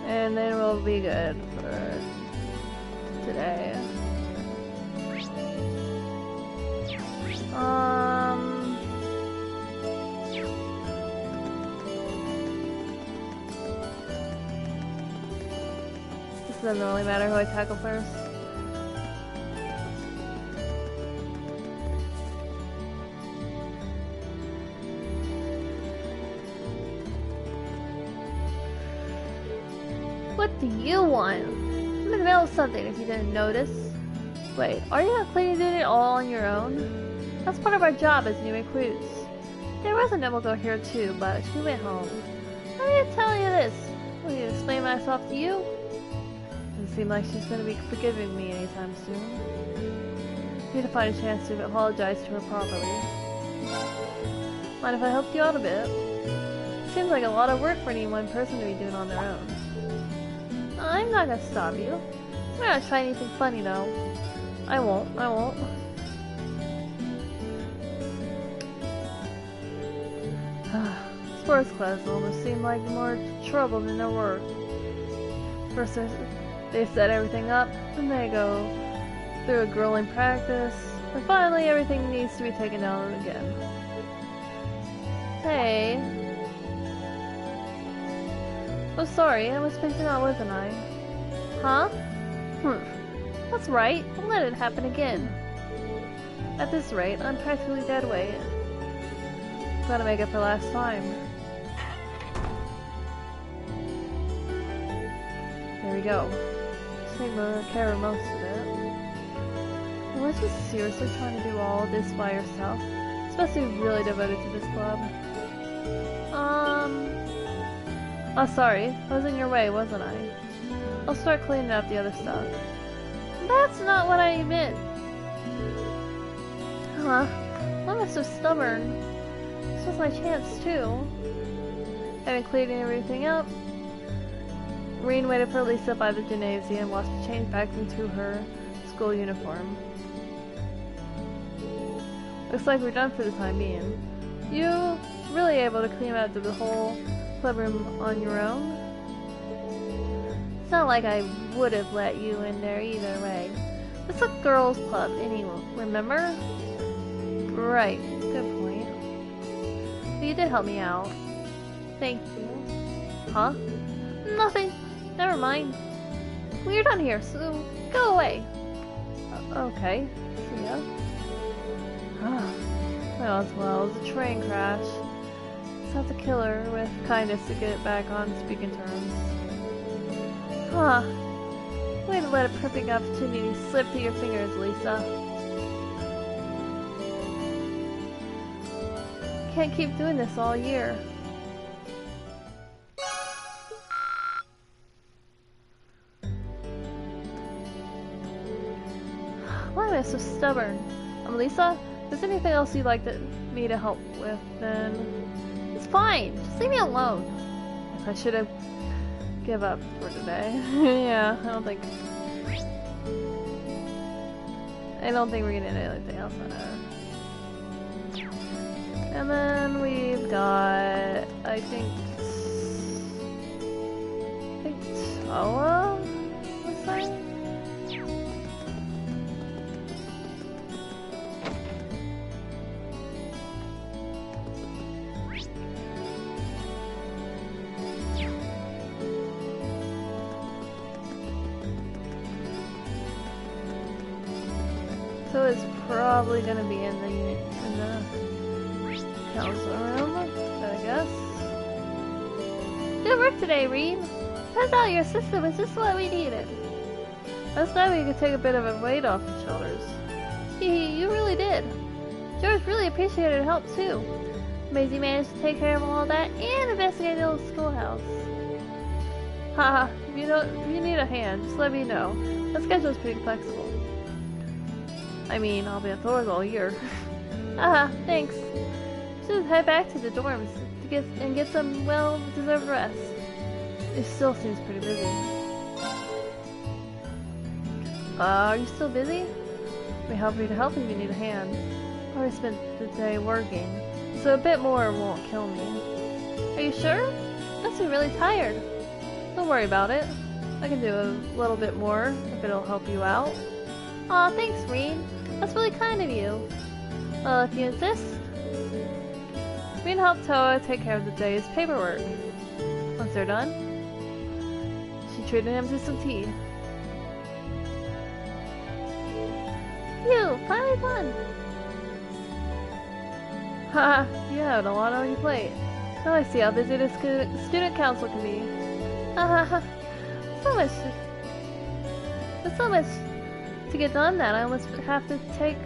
And then we'll be good for today. This doesn't really matter who I tackle first. What do you want? I'm in the middle of something if you didn't notice. Wait, are you not cleaning it all on your own? That's part of our job as new recruits. There was a noble girl here too, but she went home. Let me tell you this. Will you explain myself to you? Doesn't seem like she's gonna be forgiving me anytime soon. I need to find a chance to apologize to her properly. Mind if I help you out a bit? Seems like a lot of work for any one person to be doing on their own. I'm not gonna stop you. We're not trying anything funny though. I won't. Sports class almost seem like more trouble than they're worth. First they set everything up, then they go through a grueling practice, and finally everything needs to be taken down again. Hey. Oh sorry, I was spacing out, wasn't I? Huh? That's right, don't let it happen again. At this rate, I'm practically dead weight. Gotta make it for last time. There we go. Take care of most of it. Was you seriously trying to do all of this by yourself? Especially really devoted to this club. Oh, sorry. I was in your way, wasn't I? I'll start cleaning up the other stuff. That's not what I meant. Huh? Why am I so stubborn? This was my chance, too. Having cleaning everything up, Reen waited for Lisa by the gymnasium while she changed back into her school uniform. Looks like we're done for the time being. You really able to clean out the whole club room on your own? It's not like I would have let you in there either way. It's a girls' club anyway, remember? Right, good point. But you did help me out. Thank you. Huh? Nothing. Never mind. We're done here, so go away. Okay. See ya. Well, as well as a train crash. Just have to kill her with kindness to get back on speaking terms. Huh. Way to let a perfect opportunity slip through your fingers, Lisa. Can't keep doing this all year. Why am I so stubborn? I'm Lisa. If there's anything else you'd like me to help with, then it's fine. Just leave me alone. I should have give up for today. Yeah, I don't think we're gonna do anything else on her. And then we've got, I think Toa was that? So it's probably gonna be in the council room, I guess. Good work today, Reed. Turns out your sister was just what we needed. That's glad we could take a bit of a weight off your shoulders. You really did. George really appreciated her help too. Maisie managed to take care of all that and investigate the old schoolhouse. Haha, if you need a hand, just let me know. My schedule's pretty flexible. I mean, I'll be outdoors all year. Haha, thanks. Should head back to the dorms to get some well-deserved rest. It still seems pretty busy. Are you still busy? We're happy to help if you need a hand. I already spent the day working, so a bit more won't kill me. Are you sure? You must be really tired. Don't worry about it. I can do a little bit more if it'll help you out. Aw, thanks, Reen. That's really kind of you. Well, if you insist. Reen helped Toa take care of the day's paperwork. Once they're done, she treated him to some tea. Phew, finally done! Haha, you have a lot on your plate. Now I see how busy the student council can be. Haha, there's so much to get done that I almost have to take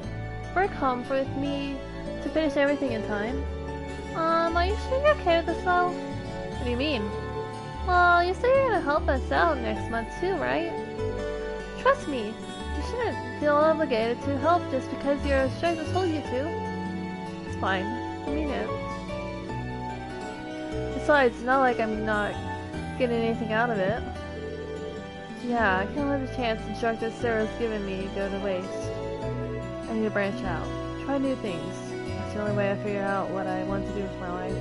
work home with me to finish everything in time. Are you sure you're okay with this though? What do you mean? Well, you say you're gonna help us out next month too, right? Trust me, you shouldn't feel obligated to help just because your instructor told you to. It's fine. I mean it. Besides, it's not like I'm not getting anything out of it. Yeah, I can't let the chance instructor Sarah's given me go to waste. I need to branch out. Try new things. That's the only way I figure out what I want to do with my life.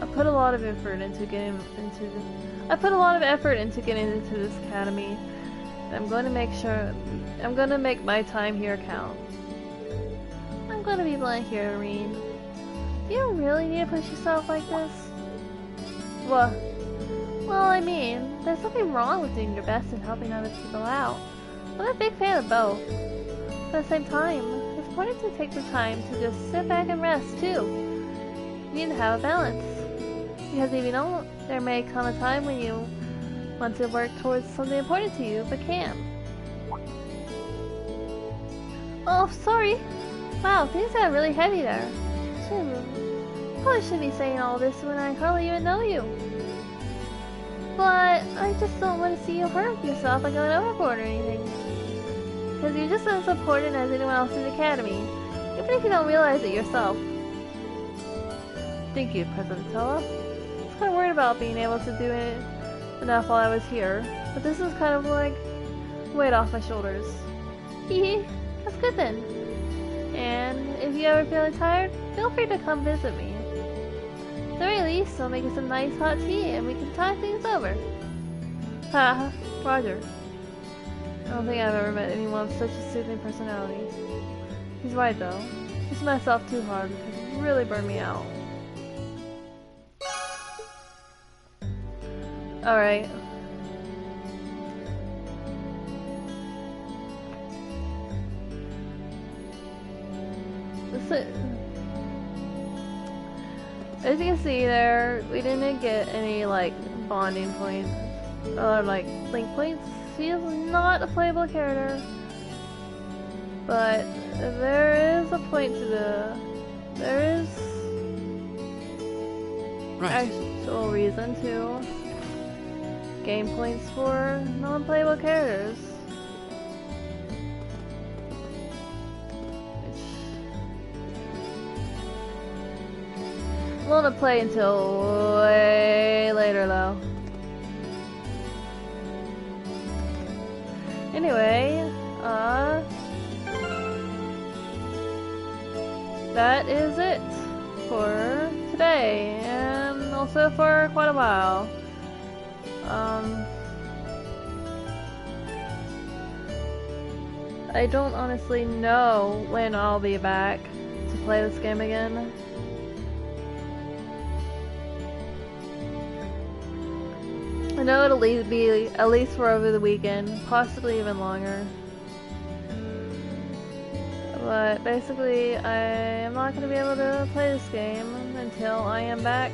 I put a lot of effort into getting into this academy. And I'm going to make my time here count. I'm going to be blunt here, Reen. You really need to push yourself like this? Well, I mean, there's nothing wrong with doing your best and helping other people out. I'm a big fan of both. But at the same time, if important to take the time to just sit back and rest, too. You need to have a balance. Because if you don't, there may come a time when you want to work towards something important to you, but can't. Oh, sorry. Wow, things got really heavy there. Probably shouldn't be saying all this when I hardly even know you. But I just don't want to see you hurt yourself by going overboard or anything. Because you're just as important as anyone else in the academy, even if you don't realize it yourself. Thank you, President Tella. I was kind of worried about being able to do it enough while I was here, but this is kind of like weight off my shoulders. Hehe, that's good then. And if you ever feel tired, feel free to come visit me. At the very least, I'll make you some nice hot tea and we can talk things over. Haha, Roger. I don't think I've ever met anyone with such a soothing personality. He's right though. Just myself too hard because it really burned me out. Alright. As you can see there, we didn't get any like bonding points or like link points. She is not a playable character, but there is a point to there is actual reason to gain points for non-playable characters. I want to play until way later though. Anyway, that is it for today, and also for quite a while. I don't honestly know when I'll be back to play this game again. I know it'll be at least for over the weekend, possibly even longer. But basically, I am not going to be able to play this game until I am back.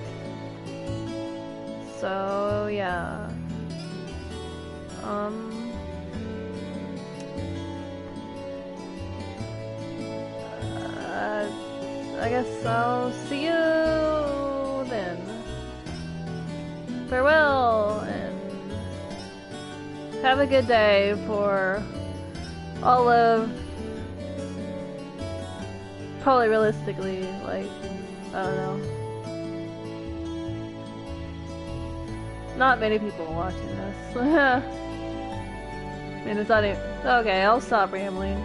So, yeah. I guess I'll see you then. Farewell, and have a good day for all of, probably realistically, like, I don't know, not many people watching this. I mean, it's not even, okay, I'll stop rambling.